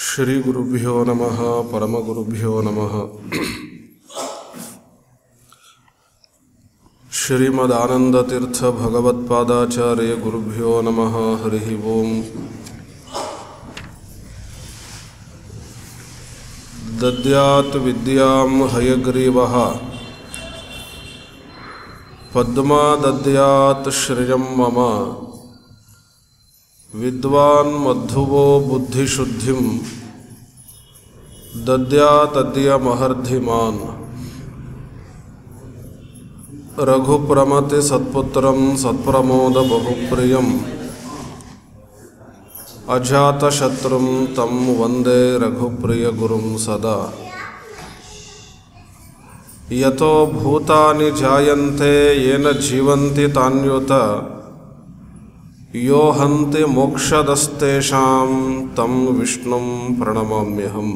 ಶ್ರೀ ಗುರುಭ್ಯೋ ನಮಃ ಪರಮಗುರುಭ್ಯೋ ನಮಃ. ಶ್ರೀಮದಾನಂದತೀರ್ಥ ಭಗವತ್ಪಾದಾಚಾರ್ಯ ಗುರುಭ್ಯೋ ನಮಃ. ಹರಿ ಓಂ. ದದ್ಯಾತ್ ವಿದ್ಯಾಂ ಹಯಗ್ರೀವಃ ಪದ್ಮಾ ದದ್ಯಾತ್ ಶ್ರಿಯಂ ಮಮ ವಿದ್ವಾನ್ ಮಧ್ಯುವೋ ಬುದ್ಧಿಶುದ್ಧಿಂ ದದ್ಯಾತದ್ಯ ಮಹರ್ಧಿಮಾನ್. ರಘುಪ್ರಮತಿ ಸತ್ಪುತ್ರಂ ಸತ್ಪ್ರಮೋದ ಬಹುಪ್ರಿಯಂ ಅಜಾತಶತ್ರುಂ ತಂ ವಂದೇ ರಘುಪ್ರಿಯ ಗುರುಂ ಸದಾ. ಯತೋ ಭೂತಾನಿ ಜಾಯಂತೆ ಯೇನ ಜೀವಂತಿ ತಾನ್ಯುತ ಯೋ ಹಂತಿ ಮೋಕ್ಷದಸ್ತೇಷಾಂ ತಂ ವಿಷ್ಣುಂ ಪ್ರಣಮಾಮ್ಯಹಂ.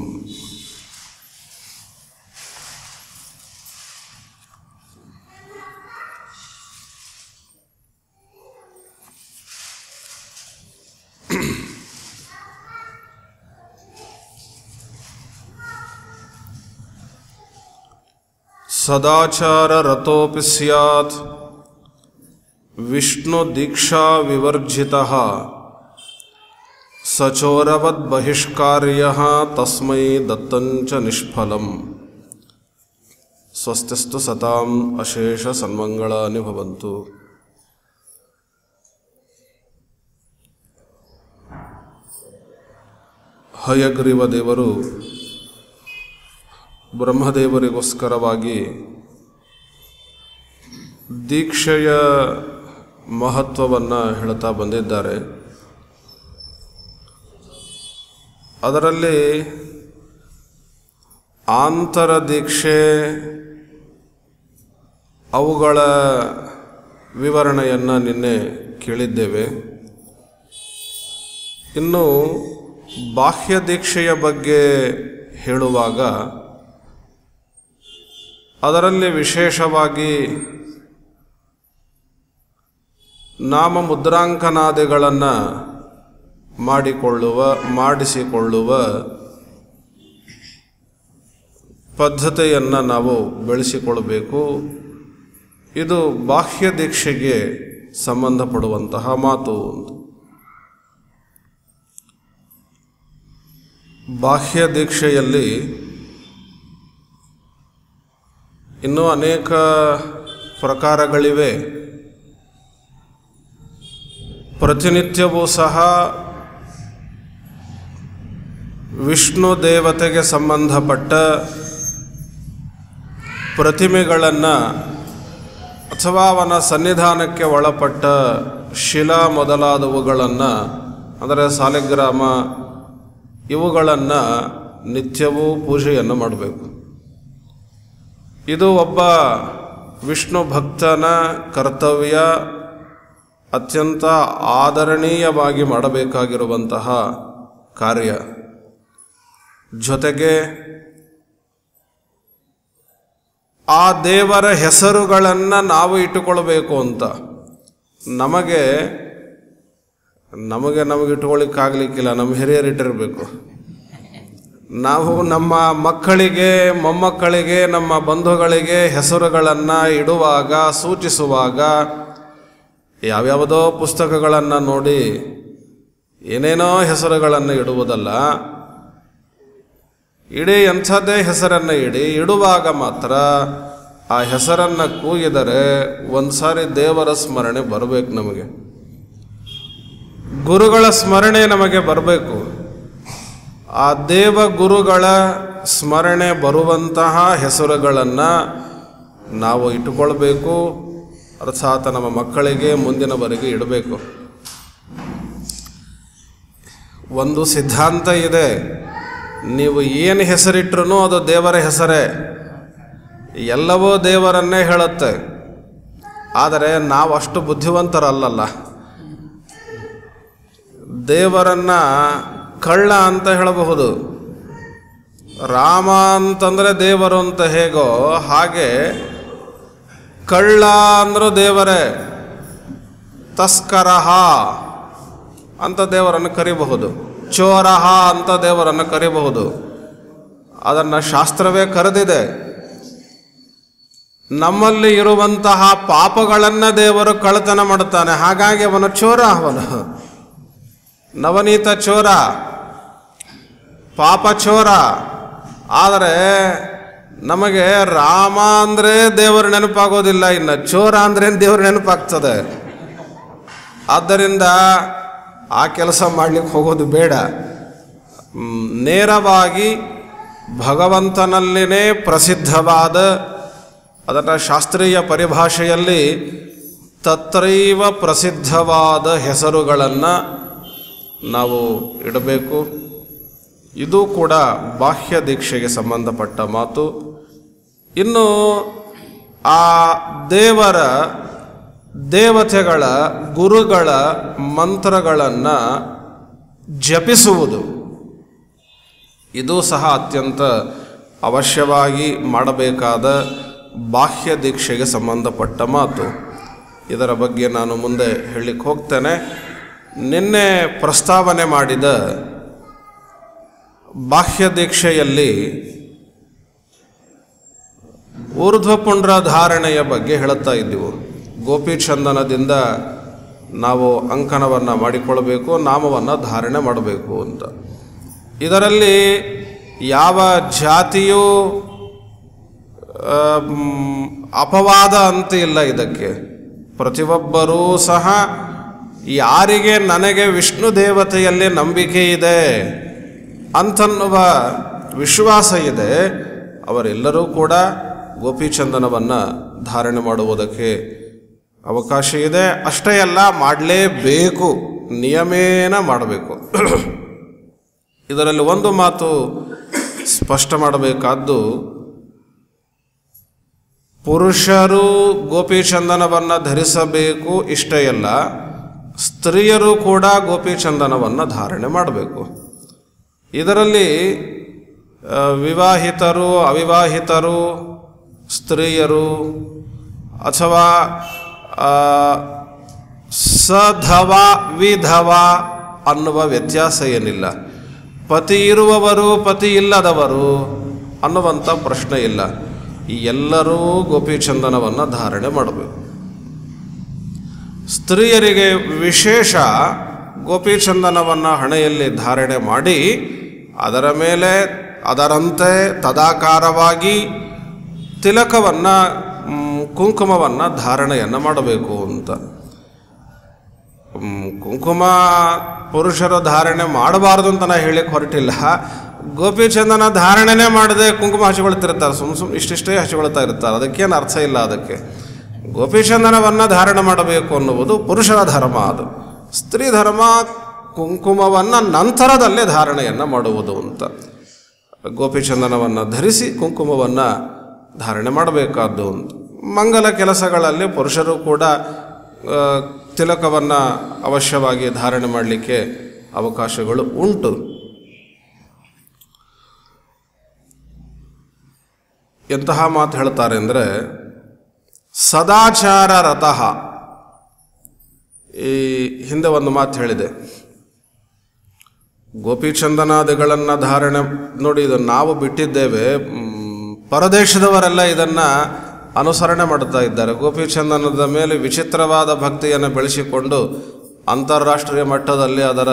ಸದಾಚಾರ ರತೋಪಿ ಸ್ಯಾತ್ ವಿಷ್ಣು ದೀಕ್ಷಾ ವಿವರ್ಜಿತಃ ಸಚೋರವದ್ ಬಹಿಷ್ಕಾರ್ಯಃ ತಸ್ಮೈ ದತ್ತಂಚ ನಿಷ್ಫಲಂ. ಸ್ವಸ್ತಿಸ್ತು ಸತಾಂ ಅಶೇಷ ಸನ್ಮಂಗಳಾನಿ ಭವಂತು. ಹಯಗ್ರೀವ ದೇವರು ಬ್ರಹ್ಮದೇವರಿಗೋಸ್ಕರವಾಗಿ ದೀಕ್ಷೆಯ ಮಹತ್ವವನ್ನು ಹೇಳ್ತಾ ಬಂದಿದ್ದಾರೆ. ಅದರಲ್ಲಿ ಆಂತರ ದೀಕ್ಷೆ ಅವುಗಳ ವಿವರಣೆಯನ್ನು ನಿನ್ನೆ ಕೇಳಿದ್ದೇವೆ. ಇನ್ನು ಬಾಹ್ಯ ದೀಕ್ಷೆಯ ಬಗ್ಗೆ ಹೇಳುವಾಗ ಅದರಲ್ಲಿ ವಿಶೇಷವಾಗಿ ನಾಮ ಮುದ್ರಾಂಕನಾದಿಗಳನ್ನು ಮಾಡಿಸಿಕೊಳ್ಳುವ ಪದ್ಧತಿಯನ್ನು ನಾವು ಬೆಳೆಸಿಕೊಳ್ಳಬೇಕು. ಇದು ಬಾಹ್ಯ ದೀಕ್ಷೆಗೆ ಸಂಬಂಧಪಡುವಂತಹ ಮಾತು. ಬಾಹ್ಯ ದೀಕ್ಷೆಯಲ್ಲಿ ಇನ್ನೂ ಅನೇಕ ಪ್ರಕಾರಗಳಿವೆ. ಪ್ರತಿನಿತ್ಯವೂ ಸಹ ವಿಷ್ಣು ದೇವತೆಗೆ ಸಂಬಂಧಪಟ್ಟ ಪ್ರತಿಮೆಗಳನ್ನು ಅಥವಾ ಅವನ ಸನ್ನಿಧಾನಕ್ಕೆ ಒಳಪಟ್ಟ ಶಿಲಾ ಮೊದಲಾದವುಗಳನ್ನು, ಅಂದರೆ ಸಾಲಿಗ್ರಾಮ, ಇವುಗಳನ್ನು ನಿತ್ಯವೂ ಪೂಜೆಯನ್ನು ಮಾಡಬೇಕು. ಇದು ಒಬ್ಬ ವಿಷ್ಣು ಭಕ್ತನ ಕರ್ತವ್ಯ, ಅತ್ಯಂತ ಆದರಣೀಯವಾಗಿ ಮಾಡಬೇಕಾಗಿರುವಂತಹ ಕಾರ್ಯ. ಜೊತೆಗೆ ಆ ದೇವರ ಹೆಸರುಗಳನ್ನು ನಾವು ಇಟ್ಟುಕೊಳ್ಬೇಕು ಅಂತ ನಮಗೆ ಇಟ್ಟುಕೊಳ್ಳಿಕ್ಕಾಗಲಿಕ್ಕಿಲ್ಲ. ನಮ್ಮ ಹಿರಿಯರು ಇಟ್ಟಿರಬೇಕು. ನಾವು ನಮ್ಮ ಮಕ್ಕಳಿಗೆ, ಮೊಮ್ಮಕ್ಕಳಿಗೆ, ನಮ್ಮ ಬಂಧುಗಳಿಗೆ ಹೆಸರುಗಳನ್ನು ಇಡುವಾಗ, ಸೂಚಿಸುವಾಗ ಯಾವ್ಯಾವುದೋ ಪುಸ್ತಕಗಳನ್ನು ನೋಡಿ ಏನೇನೋ ಹೆಸರುಗಳನ್ನು ಇಡುವುದಲ್ಲ. ಇಡೀ ಎಂಥದ್ದೇ ಹೆಸರನ್ನು ಇಡುವಾಗ ಮಾತ್ರ ಆ ಹೆಸರನ್ನು ಕೂಗಿದರೆ ಒಂದು ಸಾರಿ ದೇವರ ಸ್ಮರಣೆ ಬರಬೇಕು. ನಮಗೆ ಗುರುಗಳ ಸ್ಮರಣೆ ನಮಗೆ ಬರಬೇಕು. ಆ ದೇವ ಗುರುಗಳ ಸ್ಮರಣೆ ಬರುವಂತಹ ಹೆಸರುಗಳನ್ನು ನಾವು ಇಟ್ಟುಕೊಳ್ಬೇಕು. ಅರ್ಥಾತ್ ನಮ್ಮ ಮಕ್ಕಳಿಗೆ ಮುಂದಿನವರೆಗೆ ಇಡಬೇಕು. ಒಂದು ಸಿದ್ಧಾಂತ ಇದೆ, ನೀವು ಏನು ಹೆಸರಿಟ್ರೂ ಅದು ದೇವರ ಹೆಸರೇ, ಎಲ್ಲವೂ ದೇವರನ್ನೇ ಹೇಳುತ್ತೆ. ಆದರೆ ನಾವು ಅಷ್ಟು ಬುದ್ಧಿವಂತರಲ್ಲಲ್ಲ. ದೇವರನ್ನು ಕಳ್ಳ ಅಂತ ಹೇಳಬಹುದು. ರಾಮ ಅಂತಂದರೆ ದೇವರು ಅಂತ ಹೇಗೋ ಹಾಗೆ ಕಳ್ಳ ಅಂದರೂ ದೇವರೇ. ತಸ್ಕರಹ ಅಂತ ದೇವರನ್ನು ಕರಿಬಹುದು. ಚೋರಹ ಅಂತ ದೇವರನ್ನು ಕರೆಯಬಹುದು. ಅದನ್ನು ಶಾಸ್ತ್ರವೇ ಕರೆದಿದೆ. ನಮ್ಮಲ್ಲಿ ಇರುವಂತಹ ಪಾಪಗಳನ್ನು ದೇವರು ಕಳ್ಳತನ ಮಾಡುತ್ತಾನೆ, ಹಾಗಾಗಿ ಅವನು ಚೋರ. ಅವನು ನವನೀತ ಚೋರ, ಪಾಪ ಚೋರ. ಆದರೆ ನಮಗೆ ರಾಮ ಅಂದರೆ ದೇವರು ನೆನಪಾಗೋದಿಲ್ಲ, ಇನ್ನು ಚೋರ ಅಂದ್ರೆ ದೇವರು ನೆನಪಾಗ್ತದೆ. ಆದ್ದರಿಂದ ಆ ಕೆಲಸ ಮಾಡಲಿಕ್ಕೆ ಹೋಗೋದು ಬೇಡ. ನೇರವಾಗಿ ಭಗವಂತನಲ್ಲಿನೇ ಪ್ರಸಿದ್ಧವಾದ, ಅದರ ಶಾಸ್ತ್ರೀಯ ಪರಿಭಾಷೆಯಲ್ಲಿ ತತ್ರೈವ ಪ್ರಸಿದ್ಧವಾದ ಹೆಸರುಗಳನ್ನು ನಾವು ಇಡಬೇಕು. ಇದು ಕೂಡ ಬಾಹ್ಯ ದೀಕ್ಷೆಗೆ ಸಂಬಂಧಪಟ್ಟ ಮಾತು. ಇನ್ನು ಆ ದೇವರ, ದೇವತೆಗಳ, ಗುರುಗಳ ಮಂತ್ರಗಳನ್ನು ಜಪಿಸುವುದು, ಇದು ಸಹ ಅತ್ಯಂತ ಅವಶ್ಯವಾಗಿ ಮಾಡಬೇಕಾದ ಬಾಹ್ಯ ದೀಕ್ಷೆಗೆ ಸಂಬಂಧಪಟ್ಟ ಮಾತು. ಇದರ ಬಗ್ಗೆ ನಾನು ಮುಂದೆ ಹೇಳಲಿಕ್ಕೆ ಹೋಗ್ತೇನೆ. ನಿನ್ನೆ ಪ್ರಸ್ತಾವನೆ ಮಾಡಿದ ಬಾಹ್ಯ ದೀಕ್ಷೆಯಲ್ಲಿ ಊರ್ಧ್ವಪುಂಡ್ರ ಧಾರಣೆಯ ಬಗ್ಗೆ ಹೇಳುತ್ತಾ ಇದ್ದೆವು. ಗೋಪಿಚಂದನದಿಂದ ನಾವು ಅಂಕಣವನ್ನು ಮಾಡಿಕೊಳ್ಳಬೇಕು, ನಾಮವನ್ನು ಧಾರಣೆ ಮಾಡಬೇಕು ಅಂತ. ಇದರಲ್ಲಿ ಯಾವ ಜಾತಿಯೂ ಅಪವಾದ ಅಂತ ಇಲ್ಲ. ಇದಕ್ಕೆ ಪ್ರತಿಯೊಬ್ಬರೂ ಸಹ ಯಾರಿಗೆ ನನಗೆ ವಿಷ್ಣು ದೇವತೆಯಲ್ಲಿ ನಂಬಿಕೆ ಇದೆ ಅಂತನ್ನುವ ವಿಶ್ವಾಸ ಇದೆ, ಅವರೆಲ್ಲರೂ ಕೂಡ ಗೋಪಿಚಂದನವನ್ನು ಧಾರಣೆ ಮಾಡುವುದಕ್ಕೆ ಅವಕಾಶ ಇದೆ. ಅಷ್ಟೇ ಅಲ್ಲ, ಮಾಡಲೇಬೇಕು, ನಿಯಮೇನ ಮಾಡಬೇಕು. ಇದರಲ್ಲಿ ಒಂದು ಮಾತು ಸ್ಪಷ್ಟ ಮಾಡಬೇಕಾದ್ದು, ಪುರುಷರು ಗೋಪಿಚಂದನವನ್ನು ಧರಿಸಬೇಕು ಇಷ್ಟೇ ಅಲ್ಲ, ಸ್ತ್ರೀಯರು ಕೂಡ ಗೋಪಿಚಂದನವನ್ನು ಧಾರಣೆ ಮಾಡಬೇಕು. ಇದರಲ್ಲಿ ವಿವಾಹಿತರು, ಅವಿವಾಹಿತರು, ಸ್ತ್ರೀಯರು ಅಥವಾ ಸಧವ ವಿಧವ ಅನ್ನುವ ವ್ಯತ್ಯಾಸ ಏನಿಲ್ಲ. ಪತಿ ಇರುವವರು, ಪತಿ ಇಲ್ಲದವರು ಅನ್ನುವಂಥ ಪ್ರಶ್ನೆ ಇಲ್ಲ. ಈ ಎಲ್ಲರೂ ಗೋಪಿಚಂದನವನ್ನು ಧಾರಣೆ ಮಾಡಬೇಕು. ಸ್ತ್ರೀಯರಿಗೆ ವಿಶೇಷ ಗೋಪಿಚಂದನವನ್ನು ಹಣೆಯಲ್ಲಿ ಧಾರಣೆ ಮಾಡಿ ಅದರ ಮೇಲೆ ಅದರಂತೆ ತದಾಕಾರವಾಗಿ ತಿಲಕವನ್ನು, ಕುಂಕುಮವನ್ನು ಧಾರಣೆಯನ್ನು ಮಾಡಬೇಕು ಅಂತ. ಕುಂಕುಮ ಪುರುಷರು ಧಾರಣೆ ಮಾಡಬಾರ್ದು ಅಂತ ನಾನು ಹೇಳಕ್ಕೆ ಹೊರಟಿಲ್ಲ. ಗೋಪಿಚಂದನ ಧಾರಣೆನೇ ಮಾಡದೆ ಕುಂಕುಮ ಹಚ್ಕೊಳ್ತಿರ್ತಾರೆ, ಸುಮ್ಮನೆ ಇಷ್ಟಿಷ್ಟೇ ಹಚ್ಕೊಳ್ತಾ ಇರ್ತಾರೆ. ಅದಕ್ಕೇನು ಅರ್ಥ ಇಲ್ಲ. ಅದಕ್ಕೆ ಗೋಪಿಚಂದನವನ್ನು ಧಾರಣೆ ಮಾಡಬೇಕು ಅನ್ನುವುದು ಪುರುಷರ ಧರ್ಮ. ಅದು ಸ್ತ್ರೀ ಧರ್ಮ ಕುಂಕುಮವನ್ನು ನಂತರದಲ್ಲೇ ಧಾರಣೆಯನ್ನು ಮಾಡುವುದು ಅಂತ. ಗೋಪಿಚಂದನವನ್ನು ಧರಿಸಿ ಕುಂಕುಮವನ್ನು ಧಾರಣೆ ಮಾಡಬೇಕಾದ್ದು ಅಂತ. ಮಂಗಲ ಕೆಲಸಗಳಲ್ಲಿ ಪುರುಷರು ಕೂಡ ತಿಲಕವನ್ನು ಅವಶ್ಯವಾಗಿ ಧಾರಣೆ ಮಾಡಲಿಕ್ಕೆ ಅವಕಾಶಗಳು ಉಂಟು. ಎಂತಹ ಮಾತು ಹೇಳ್ತಾರೆ ಅಂದರೆ, ಸದಾಚಾರ ರತಃ. ಈ ಹಿಂದೆ ಒಂದು ಮಾತು ಹೇಳಿದೆ, ಗೋಪಿಚಂದನಾದಿಗಳನ್ನು ಧಾರಣೆ ನೋಡಿ, ಇದನ್ನು ನಾವು ಬಿಟ್ಟಿದ್ದೇವೆ, ಪರದೇಶದವರೆಲ್ಲ ಇದನ್ನು ಅನುಸರಣೆ ಮಾಡ್ತಾ ಇದ್ದಾರೆ. ಗೋಪಿಚಂದನದ ಮೇಲೆ ವಿಚಿತ್ರವಾದ ಭಕ್ತಿಯನ್ನು ಬೆಳೆಸಿಕೊಂಡು ಅಂತಾರಾಷ್ಟ್ರೀಯ ಮಟ್ಟದಲ್ಲಿ ಅದರ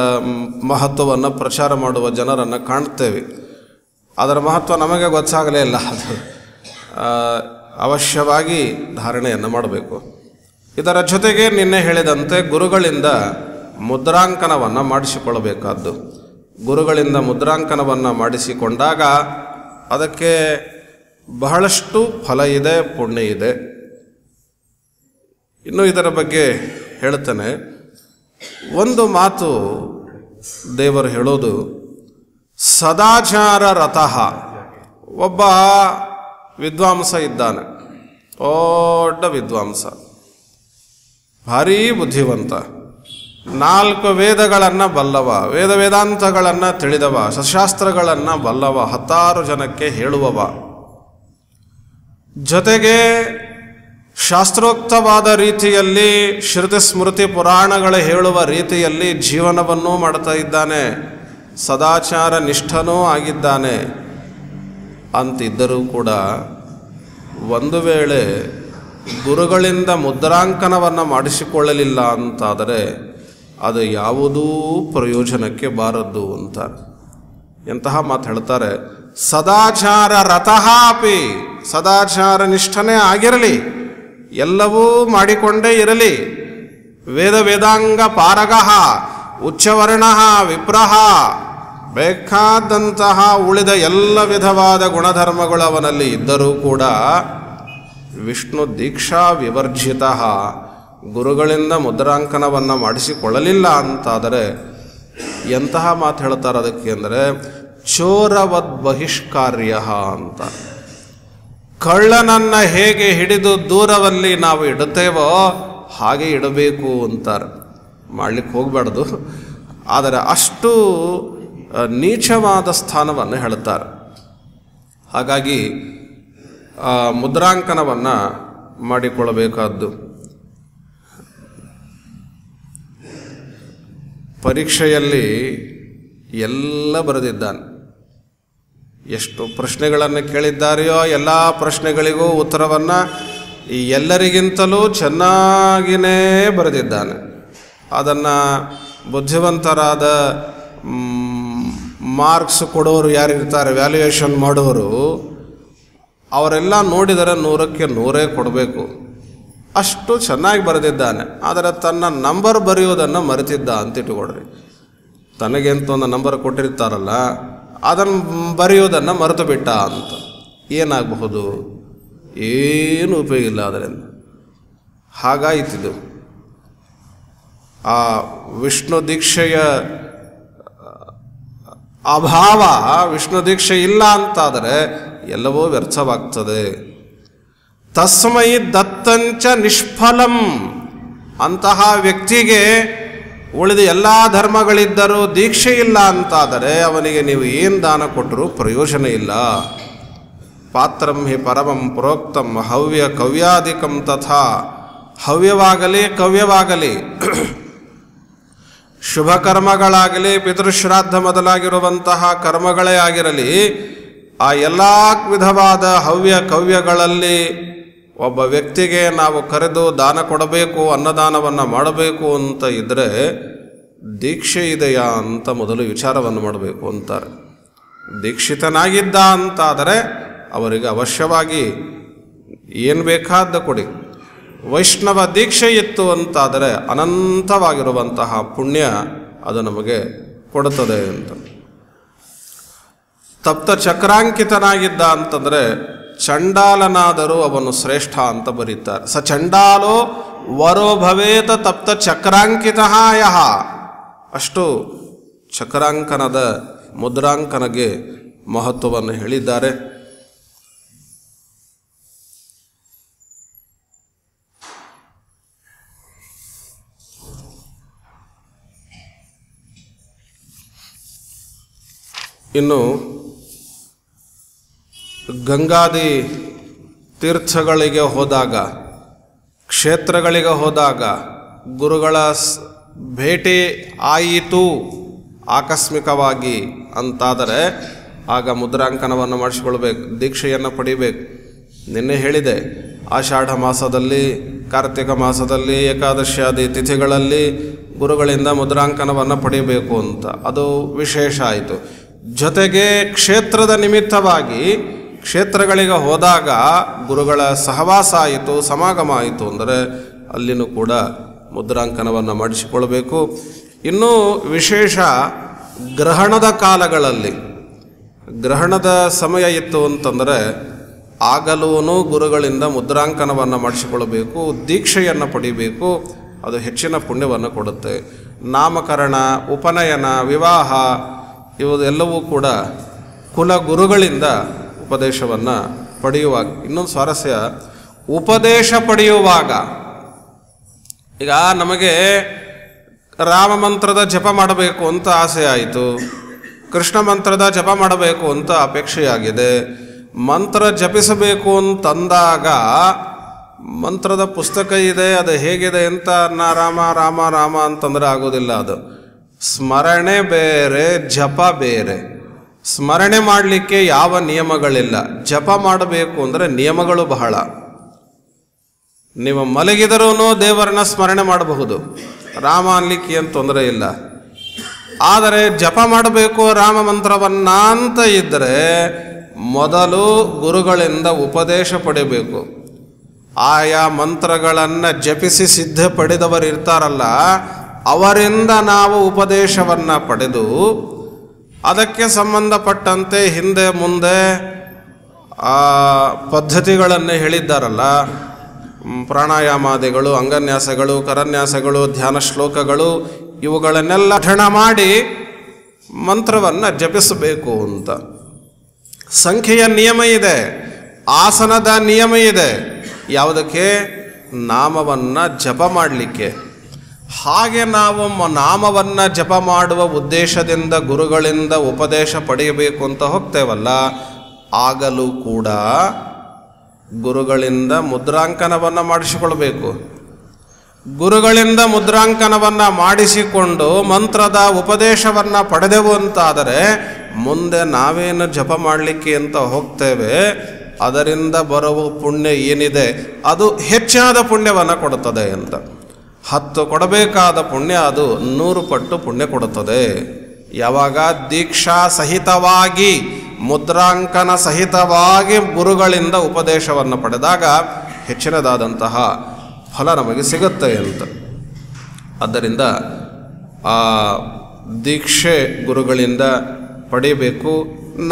ಮಹತ್ವವನ್ನು ಪ್ರಚಾರ ಮಾಡುವ ಜನರನ್ನು ಕಾಣ್ತೇವೆ. ಅದರ ಮಹತ್ವ ನಮಗೆ ಗೊತ್ತಾಗಲೇ ಇಲ್ಲ. ಅದು ಅವಶ್ಯವಾಗಿ ಧಾರಣೆಯನ್ನು ಮಾಡಬೇಕು. ಇದರ ಜೊತೆಗೆ ನಿನ್ನೆ ಹೇಳಿದಂತೆ ಗುರುಗಳಿಂದ ಮುದ್ರಾಂಕನವನ್ನು ಮಾಡಿಸಿಕೊಳ್ಳಬೇಕಾದ್ದು. ಗುರುಗಳಿಂದ ಮುದ್ರಾಂಕನವನ್ನು ಮಾಡಿಸಿಕೊಂಡಾಗ ಅದಕ್ಕೆ ಬಹಳಷ್ಟು ಫಲ ಇದೆ, ಪುಣ್ಯ ಇದೆ. ಇನ್ನು ಇದರ ಬಗ್ಗೆ ಹೇಳ್ತೇನೆ. ಒಂದು ಮಾತು ದೇವರು ಹೇಳೋದು, ಸದಾಚಾರ ರತಃ. ಒಬ್ಬ ವಿದ್ವಾಂಸ ಇದ್ದಾನೆ, ದೊಡ್ಡ ವಿದ್ವಾಂಸ, ಭಾರೀ ಬುದ್ಧಿವಂತ, 4 ವೇದಗಳನ್ನು ಬಲ್ಲವ, ವೇದಾಂತಗಳನ್ನು ತಿಳಿದವ, ಸಶಾಸ್ತ್ರಗಳನ್ನು ಬಲ್ಲವ, 10 ಜನಕ್ಕೆ ಹೇಳುವವ, ಜೊತೆಗೆ ಶಾಸ್ತ್ರೋಕ್ತವಾದ ರೀತಿಯಲ್ಲಿ ಶ್ರುತಿ ಸ್ಮೃತಿ ಪುರಾಣಗಳು ಹೇಳುವ ರೀತಿಯಲ್ಲಿ ಜೀವನವನ್ನೂ ಮಾಡ್ತಾ ಇದ್ದಾನೆ. ಸದಾಚಾರ ನಿಷ್ಠನೂ ಆಗಿದ್ದಾನೆ ಅಂತಿದ್ದರೂ ಕೂಡ ಒಂದು ವೇಳೆ ಗುರುಗಳಿಂದ ಮುದ್ರಾಂಕನವನ್ನು ಮಾಡಿಸಿಕೊಳ್ಳಲಿಲ್ಲ ಅಂತಾದರೆ ಅದು ಯಾವುದೂ ಪ್ರಯೋಜನಕ್ಕೆ ಬಾರದ್ದು ಅಂತ ಎಂತಹ ಮಾತು ಹೇಳ್ತಾರೆ. ಸದಾಚಾರ ರತಃ ಅಪಿ, ಸದಾಚಾರ ನಿಷ್ಠನೇ ಆಗಿರಲಿ, ಎಲ್ಲವೂ ಮಾಡಿಕೊಂಡೇ ಇರಲಿ, ವೇದ ವೇದಾಂಗ ಪಾರಗಃ ಉಚ್ಚವರ್ಣ ವಿಪ್ರಹ, ಬೇಕಾದಂತಹ ಉಳಿದ ಎಲ್ಲ ವಿಧವಾದ ಗುಣಧರ್ಮಗಳು ಅವನಲ್ಲಿ ಇದ್ದರೂ ಕೂಡ ವಿಷ್ಣು ದೀಕ್ಷಾ ವಿವರ್ಜಿತ, ಗುರುಗಳಿಂದ ಮುದ್ರಾಂಕನವನ್ನು ಮಾಡಿಸಿಕೊಳ್ಳಲಿಲ್ಲ ಅಂತಾದರೆ ಎಂತಹ ಮಾತು ಹೇಳ್ತಾರೆ ಅದಕ್ಕೆ ಅಂದರೆ ಚೋರವದ್ ಬಹಿಷ್ಕಾರ್ಯ ಅಂತ. ಕಳ್ಳನನ್ನು ಹೇಗೆ ಹಿಡಿದು ದೂರದಲ್ಲಿ ನಾವು ಇಡುತ್ತೇವೋ ಹಾಗೆ ಇಡಬೇಕು ಅಂತಾರೆ. ಮಾಡಲಿಕ್ಕೆ ಹೋಗಬಾರ್ದು, ಆದರೆ ಅಷ್ಟು ನೀಚವಾದ ಸ್ಥಾನವನ್ನು ಹೇಳ್ತಾರೆ. ಹಾಗಾಗಿ ಮುದ್ರಾಂಕನವನ್ನು ಮಾಡಿಕೊಳ್ಳಬೇಕಾದ್ದು. ಪರೀಕ್ಷೆಯಲ್ಲಿ ಎಲ್ಲ ಬರೆದಿದ್ದಾನೆ. ಎಷ್ಟು ಪ್ರಶ್ನೆಗಳನ್ನು ಕೇಳಿದ್ದಾರೆಯೋ ಎಲ್ಲ ಪ್ರಶ್ನೆಗಳಿಗೂ ಉತ್ತರವನ್ನು ಎಲ್ಲರಿಗಿಂತಲೂ ಚೆನ್ನಾಗಿಯೇ ಬರೆದಿದ್ದಾನೆ. ಅದನ್ನು ಬುದ್ಧಿವಂತರಾದ ಮಾರ್ಕ್ಸ್ ಕೊಡೋರು ಯಾರಿರ್ತಾರೆ, ವ್ಯಾಲ್ಯೂಯೇಷನ್ ಮಾಡೋರು, ಅವರೆಲ್ಲ ನೋಡಿದರೆ 100ಕ್ಕೆ 100 ಕೊಡಬೇಕು, ಅಷ್ಟು ಚೆನ್ನಾಗಿ ಬರೆದಿದ್ದಾನೆ. ಆದರೆ ತನ್ನ ನಂಬರ್ ಬರೆಯೋದನ್ನು ಮರೆತಿದ್ದ ಅಂತ ಇಟ್ಟುಕೊಡ್ರಿ. ತನಗೆ ಅಂತ ಒಂದು ನಂಬರ್ ಕೊಟ್ಟಿರ್ತಾರಲ್ಲ, ಅದನ್ನು ಬರೆಯೋದನ್ನು ಮರೆತು ಬಿಟ್ಟ ಅಂತ. ಏನಾಗಬಹುದು? ಏನು ಉಪಯೋಗ ಇಲ್ಲ ಅದರಿಂದ. ಹಾಗಾಯಿತಿದು. ಆ ವಿಷ್ಣು ದೀಕ್ಷೆಯ ಅಭಾವ, ವಿಷ್ಣು ದೀಕ್ಷೆ ಇಲ್ಲ ಅಂತಾದರೆ ಎಲ್ಲವೂ ವ್ಯರ್ಥವಾಗ್ತದೆ. ತಸ್ಮೈ ದತ್ತಂಚ ನಿಷ್ಫಲಂ, ಅಂತಹ ವ್ಯಕ್ತಿಗೆ ಉಳಿದ ಎಲ್ಲ ಧರ್ಮಗಳಿದ್ದರೂ ದೀಕ್ಷೆ ಇಲ್ಲ ಅಂತಾದರೆ ಅವನಿಗೆ ನೀವು ಏನು ದಾನ ಕೊಟ್ಟರೂ ಪ್ರಯೋಜನ ಇಲ್ಲ. ಪಾತ್ರಂ ಹಿ ಪರಮಂ ಪ್ರೋಕ್ತಂ ಹವ್ಯ ಕವ್ಯಾಧಿಕಂ ತಥಾ, ಹವ್ಯವಾಗಲಿ ಕವ್ಯವಾಗಲಿ, ಶುಭ ಕರ್ಮಗಳಾಗಲಿ ಪಿತೃಶ್ರಾದ್ದ ಮೊದಲಾಗಿರುವಂತಹ ಕರ್ಮಗಳೇ ಆಗಿರಲಿ, ಆ ಎಲ್ಲ ವಿಧವಾದ ಹವ್ಯ ಕವ್ಯಗಳಲ್ಲಿ ಒಬ್ಬ ವ್ಯಕ್ತಿಗೆ ನಾವು ಕರೆದು ದಾನ ಕೊಡಬೇಕು, ಅನ್ನದಾನವನ್ನು ಮಾಡಬೇಕು ಅಂತ ಇದ್ದರೆ ದೀಕ್ಷೆ ಇದೆಯಾ ಅಂತ ಮೊದಲು ವಿಚಾರವನ್ನು ಮಾಡಬೇಕು ಅಂತಾರೆ. ದೀಕ್ಷಿತನಾಗಿದ್ದ ಅಂತಾದರೆ ಅವರಿಗೆ ಅವಶ್ಯವಾಗಿ ಏನು ಬೇಕಾದ ಕೊಡಿ. ವೈಷ್ಣವ ದೀಕ್ಷೆ ಇತ್ತು ಅಂತಾದರೆ ಅನಂತವಾಗಿರುವಂತಹ ಪುಣ್ಯ ಅದು ನಮಗೆ ಕೊಡುತ್ತದೆ ಅಂತ. ತಪ್ತ ಚಕ್ರಾಂಕಿತನಾಗಿದ್ದ ಅಂತಂದರೆ ಚಂಡಾಲನಾದರೂ ಅವನು ಶ್ರೇಷ್ಠ ಅಂತ ಬರೀತಾರೆ. ಸ ಚಂಡಾಲೋ ವರೋ ಭವೇತ ತಪ್ತ ಚಕ್ರಾಂಕಿತ ಯಹ. ಅಷ್ಟು ಚಕ್ರಾಂಕನದ ಮುದ್ರಾಂಕನಗೆ ಮಹತ್ವವನ್ನು ಹೇಳಿದ್ದಾರೆ. ಇನ್ನು ಗಂಗಾದಿ ತೀರ್ಥಗಳಿಗೆ ಹೋದಾಗ, ಕ್ಷೇತ್ರಗಳಿಗೆ ಹೋದಾಗ ಗುರುಗಳ ಭೇಟಿ ಆಯಿತು ಆಕಸ್ಮಿಕವಾಗಿ ಅಂತಾದರೆ ಆಗ ಮುದ್ರಾಂಕನವನ್ನು ಮಾಡಿಸಿಕೊಳ್ಬೇಕು, ದೀಕ್ಷೆಯನ್ನು ಪಡಿಬೇಕು. ನಿನ್ನೆ ಹೇಳಿದೆ, ಆಷಾಢ ಮಾಸದಲ್ಲಿ, ಕಾರ್ತಿಕ ಮಾಸದಲ್ಲಿ, ಏಕಾದಶಿಯಾದಿ ತಿಥಿಗಳಲ್ಲಿ ಗುರುಗಳಿಂದ ಮುದ್ರಾಂಕನವನ್ನು ಪಡಿಬೇಕು ಅಂತ. ಅದು ವಿಶೇಷ ಆಯಿತು. ಜೊತೆಗೆ ಕ್ಷೇತ್ರದ ನಿಮಿತ್ತವಾಗಿ ಕ್ಷೇತ್ರಗಳಿಗೆ ಹೋದಾಗ ಗುರುಗಳ ಸಹವಾಸ ಆಯಿತು, ಸಮಾಗಮ ಆಯಿತು ಅಂದರೆ ಅಲ್ಲಿನೂ ಕೂಡ ಮುದ್ರಾಂಕನವನ್ನು ಮಾಡಿಸಿಕೊಳ್ಬೇಕು. ಇನ್ನೂ ವಿಶೇಷ ಗ್ರಹಣದ ಕಾಲಗಳಲ್ಲಿ, ಗ್ರಹಣದ ಸಮಯ ಇತ್ತು ಅಂತಂದರೆ ಆಗಲೂ ಗುರುಗಳಿಂದ ಮುದ್ರಾಂಕನವನ್ನು ಮಾಡಿಸಿಕೊಳ್ಳಬೇಕು, ದೀಕ್ಷೆಯನ್ನು ಪಡಿಬೇಕು. ಅದು ಹೆಚ್ಚಿನ ಪುಣ್ಯವನ್ನು ಕೊಡುತ್ತೆ. ನಾಮಕರಣ, ಉಪನಯನ, ವಿವಾಹ ಇವುದೆಲ್ಲವೂ ಕೂಡ ಕುಲಗುರುಗಳಿಂದ ಉಪದೇಶವನ್ನು ಪಡೆಯುವಾಗ. ಇನ್ನೊಂದು ಸ್ವಾರಸ್ಯ, ಉಪದೇಶ ಪಡೆಯುವಾಗ ಈಗ ನಮಗೆ ರಾಮ ಮಂತ್ರದ ಜಪ ಮಾಡಬೇಕು ಅಂತ ಆಸೆ ಆಯಿತು, ಕೃಷ್ಣ ಮಂತ್ರದ ಜಪ ಮಾಡಬೇಕು ಅಂತ ಅಪೇಕ್ಷೆಯಾಗಿದೆ. ಮಂತ್ರ ಜಪಿಸಬೇಕು ಅಂತಂದಾಗ ಮಂತ್ರದ ಪುಸ್ತಕ ಇದೆ, ಅದು ಹೇಗಿದೆ ಅಂತ ರಾಮ ರಾಮ ರಾಮ ಅಂತಂದರೆ ಆಗೋದಿಲ್ಲ. ಅದು ಸ್ಮರಣೆ ಬೇರೆ, ಜಪ ಬೇರೆ. ಸ್ಮರಣೆ ಮಾಡಲಿಕ್ಕೆ ಯಾವ ನಿಯಮಗಳಿಲ್ಲ. ಜಪ ಮಾಡಬೇಕು ಅಂದರೆ ನಿಯಮಗಳು ಬಹಳ. ನೀವು ಮಲಗಿದರೂ ದೇವರನ್ನ ಸ್ಮರಣೆ ಮಾಡಬಹುದು, ರಾಮ ಅನ್ಲಿಕ್ಕೆ ಏನು ತೊಂದರೆ ಇಲ್ಲ. ಆದರೆ ಜಪ ಮಾಡಬೇಕು ರಾಮ ಮಂತ್ರವನ್ನ ಅಂತ ಇದ್ದರೆ ಮೊದಲು ಗುರುಗಳಿಂದ ಉಪದೇಶ ಪಡೆಯಬೇಕು. ಆಯಾ ಮಂತ್ರಗಳನ್ನು ಜಪಿಸಿ ಸಿದ್ಧ ಪಡೆದವರು ಇರ್ತಾರಲ್ಲ, ಅವರಿಂದ ನಾವು ಉಪದೇಶವನ್ನು ಪಡೆದು ಅದಕ್ಕೆ ಸಂಬಂಧಪಟ್ಟಂತೆ ಹಿಂದೆ ಮುಂದೆ ಪದ್ಧತಿಗಳನ್ನು ಹೇಳಿದ್ದಾರಲ್ಲ, ಪ್ರಾಣಾಯಾಮಾದಿಗಳು, ಅಂಗನ್ಯಾಸಗಳು, ಕರನ್ಯಾಸಗಳು, ಧ್ಯಾನ ಶ್ಲೋಕಗಳು, ಇವುಗಳನ್ನೆಲ್ಲ ಪಠಣ ಮಾಡಿ ಮಂತ್ರವನ್ನು ಜಪಿಸಬೇಕು ಅಂತ. ಸಂಖ್ಯೆಯ ನಿಯಮ ಇದೆ, ಆಸನದ ನಿಯಮ ಇದೆ. ಯಾವುದಕ್ಕೆ? ನಾಮವನ್ನು ಜಪ ಮಾಡಲಿಕ್ಕೆ. ಹಾಗೆ ನಾವು ನಾಮವನ್ನು ಜಪ ಮಾಡುವ ಉದ್ದೇಶದಿಂದ ಗುರುಗಳಿಂದ ಉಪದೇಶ ಪಡೆಯಬೇಕು ಅಂತ ಹೋಗ್ತೇವಲ್ಲ, ಆಗಲೂ ಕೂಡ ಗುರುಗಳಿಂದ ಮುದ್ರಾಂಕನವನ್ನು ಮಾಡಿಸಿಕೊಳ್ಬೇಕು. ಗುರುಗಳಿಂದ ಮುದ್ರಾಂಕನವನ್ನು ಮಾಡಿಸಿಕೊಂಡು ಮಂತ್ರದ ಉಪದೇಶವನ್ನು ಪಡೆದೆವು ಅಂತಾದರೆ ಮುಂದೆ ನಾವೇನು ಜಪ ಮಾಡಲಿಕ್ಕೆ ಅಂತ ಹೋಗ್ತೇವೆ, ಅದರಿಂದ ಬರುವ ಪುಣ್ಯ ಏನಿದೆ ಅದು ಹೆಚ್ಚಾದ ಪುಣ್ಯವನ್ನು ಕೊಡುತ್ತದೆ ಅಂತ. 10 ಕೊಡಬೇಕಾದ ಪುಣ್ಯ ಅದು 100 ಪಟ್ಟು ಪುಣ್ಯ ಕೊಡುತ್ತದೆ. ಯಾವಾಗ? ದೀಕ್ಷಾ ಸಹಿತವಾಗಿ, ಮುದ್ರಾಂಕನ ಸಹಿತವಾಗಿ ಗುರುಗಳಿಂದ ಉಪದೇಶವನ್ನು ಪಡೆದಾಗ ಹೆಚ್ಚಿನದಾದಂತಹ ಫಲ ನಮಗೆ ಸಿಗುತ್ತೆ ಅಂತ. ಆದ್ದರಿಂದ ಆ ದೀಕ್ಷೆ ಗುರುಗಳಿಂದ ಪಡೆಯಬೇಕು.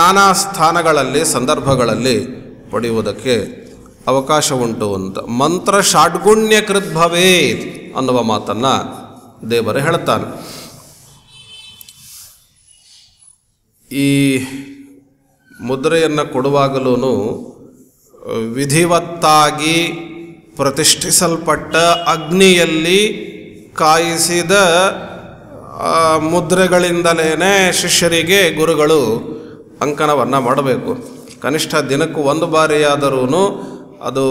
ನಾನಾ ಸ್ಥಾನಗಳಲ್ಲಿ, ಸಂದರ್ಭಗಳಲ್ಲಿ ಪಡೆಯುವುದಕ್ಕೆ ಅವಕಾಶ ಉಂಟು ಅಂತ. ಮಂತ್ರ ಷಾಡ್ಗುಣ್ಯ ಕೃದ್ಭವೇತ್ ಅನ್ನುವ ಮಾತನ್ನು ದೇವರು ಹೇಳ್ತಾನೆ. ಈ ಮುದ್ರೆಯನ್ನು ಕೊಡುವಾಗಲೂ ವಿಧಿವತ್ತಾಗಿ ಪ್ರತಿಷ್ಠಿಸಲ್ಪಟ್ಟ ಅಗ್ನಿಯಲ್ಲಿ ಕಾಯಿಸಿದ ಮುದ್ರೆಗಳಿಂದಲೇ ಶಿಷ್ಯರಿಗೆ ಗುರುಗಳು ಅಂಕನವನ್ನು ಮಾಡಬೇಕು. ಕನಿಷ್ಠ ದಿನಕ್ಕೂ 1 ಬಾರಿಯಾದರೂ ಅದು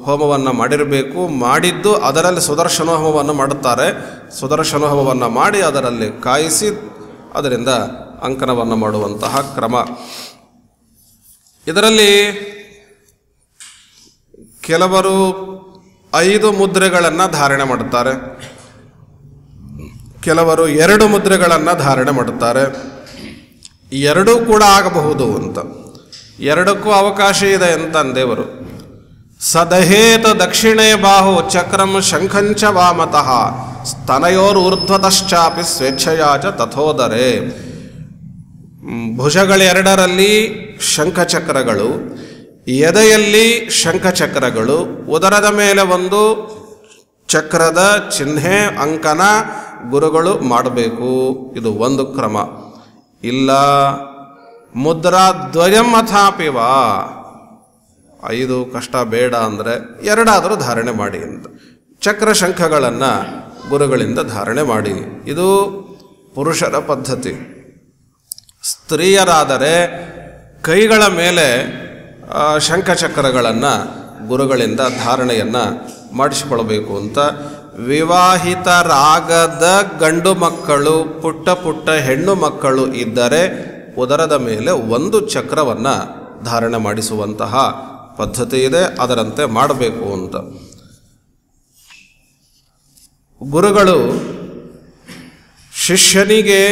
ಹೋಮವನ್ನು ಮಾಡಿರಬೇಕು. ಮಾಡಿದ್ದು ಅದರಲ್ಲಿ ಸುದರ್ಶನ ಹೋಮವನ್ನು ಮಾಡುತ್ತಾರೆ. ಸುದರ್ಶನ ಹೋಮವನ್ನು ಮಾಡಿ ಅದರಲ್ಲಿ ಕಾಯಿಸಿ ಅದರಿಂದ ಅಂಕನವನ್ನು ಮಾಡುವಂತಹ ಕ್ರಮ. ಇದರಲ್ಲಿ ಕೆಲವರು 5 ಮುದ್ರೆಗಳನ್ನು ಧಾರಣೆ ಮಾಡುತ್ತಾರೆ, ಕೆಲವರು 2 ಮುದ್ರೆಗಳನ್ನು ಧಾರಣೆ ಮಾಡುತ್ತಾರೆ. 2 ಕೂಡ ಆಗಬಹುದು ಅಂತ, 2ಕ್ಕೂ ಅವಕಾಶ ಇದೆ ಅಂತ ದೇವರು. ಸದಹೇತ ದಕ್ಷಿಣೇ ಬಾಹು ಚಕ್ರಂ ಶಂಖಂಚ ವಾಮತಃ ಸ್ತನಯೋರ್ಧ್ವತಶ್ಚಾಪಿ ಸ್ವೇಚ್ಛಯಾಚ ತಥೋದರೆ. ಭುಜಗಳೆರಡರಲ್ಲಿ ಶಂಖಚಕ್ರಗಳು, ಎದೆಯಲ್ಲಿ ಶಂಖಚಕ್ರಗಳು, ಉದರದ ಮೇಲೆ 1 ಚಕ್ರದ ಚಿಹ್ನೆ ಅಂಕನ ಗುರುಗಳು ಮಾಡಬೇಕು. ಇದು 1 ಕ್ರಮ. ಇಲ್ಲ ಮುದ್ರಾ ದ್ವಯಂ ಅಥಾಪಿವ, 5 ಕಷ್ಟ ಬೇಡ ಅಂದರೆ 2 ಧಾರಣೆ ಮಾಡಿ ಅಂತ. ಚಕ್ರ ಶಂಖಗಳನ್ನು ಗುರುಗಳಿಂದ ಧಾರಣೆ ಮಾಡಿ. ಇದು ಪುರುಷರ ಪದ್ಧತಿ. ಸ್ತ್ರೀಯರಾದರೆ ಕೈಗಳ ಮೇಲೆ ಶಂಖಚಕ್ರಗಳನ್ನು ಗುರುಗಳಿಂದ ಧಾರಣೆಯನ್ನು ಮಾಡಿಸಿಕೊಳ್ಬೇಕು ಅಂತ. ವಿವಾಹಿತರಾಗದ ಗಂಡು ಮಕ್ಕಳು, ಪುಟ್ಟ ಪುಟ್ಟ ಹೆಣ್ಣು ಮಕ್ಕಳು ಇದ್ದರೆ ಉದರದ ಮೇಲೆ 1 ಚಕ್ರವನ್ನು ಧಾರಣೆ ಮಾಡಿಸುವಂತಹ ಪದ್ಧತಿ ಇದೆ. ಅದರಂತೆ ಮಾಡಬೇಕು ಅಂತ. ಗುರುಗಳು ಶಿಷ್ಯನಿಗೆ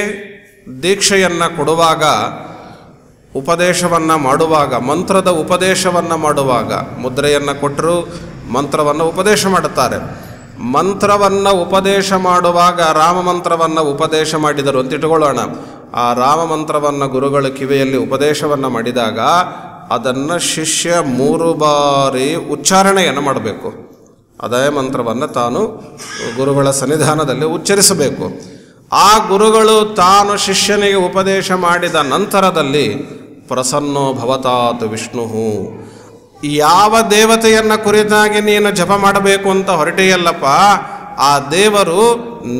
ದೀಕ್ಷೆಯನ್ನು ಕೊಡುವಾಗ, ಉಪದೇಶವನ್ನು ಮಾಡುವಾಗ, ಮಂತ್ರದ ಉಪದೇಶವನ್ನು ಮಾಡುವಾಗ, ಮುದ್ರೆಯನ್ನು ಕೊಟ್ಟರು ಮಂತ್ರವನ್ನು ಉಪದೇಶ ಮಾಡುತ್ತಾರೆ. ಮಂತ್ರವನ್ನು ಉಪದೇಶ ಮಾಡುವಾಗ ರಾಮ ಮಂತ್ರವನ್ನು ಉಪದೇಶ ಮಾಡಿದರು ಅಂತ ಇಟ್ಟುಕೊಳ್ಳೋಣ. ಆ ರಾಮ ಮಂತ್ರವನ್ನು ಗುರುಗಳ ಕಿವಿಯಲ್ಲಿ ಉಪದೇಶವನ್ನು ಮಾಡಿದಾಗ ಅದನ್ನು ಶಿಷ್ಯ 3 ಬಾರಿ ಉಚ್ಚಾರಣೆಯನ್ನು ಮಾಡಬೇಕು. ಅದೇ ಮಂತ್ರವನ್ನು ತಾನು ಗುರುಗಳ ಸನ್ನಿಧಾನದಲ್ಲಿ ಉಚ್ಚರಿಸಬೇಕು. ಆ ಗುರುಗಳು ತಾನು ಶಿಷ್ಯನಿಗೆ ಉಪದೇಶ ಮಾಡಿದ ನಂತರದಲ್ಲಿ ಪ್ರಸನ್ನೋ ಭವತಾತ್ ವಿಷ್ಣು, ಯಾವ ದೇವತೆಯನ್ನು ಕುರಿತಾಗಿ ನೀನು ಜಪ ಮಾಡಬೇಕು ಅಂತ ಹೊರಟೆಯಲ್ಲಪ್ಪ, ಆ ದೇವರು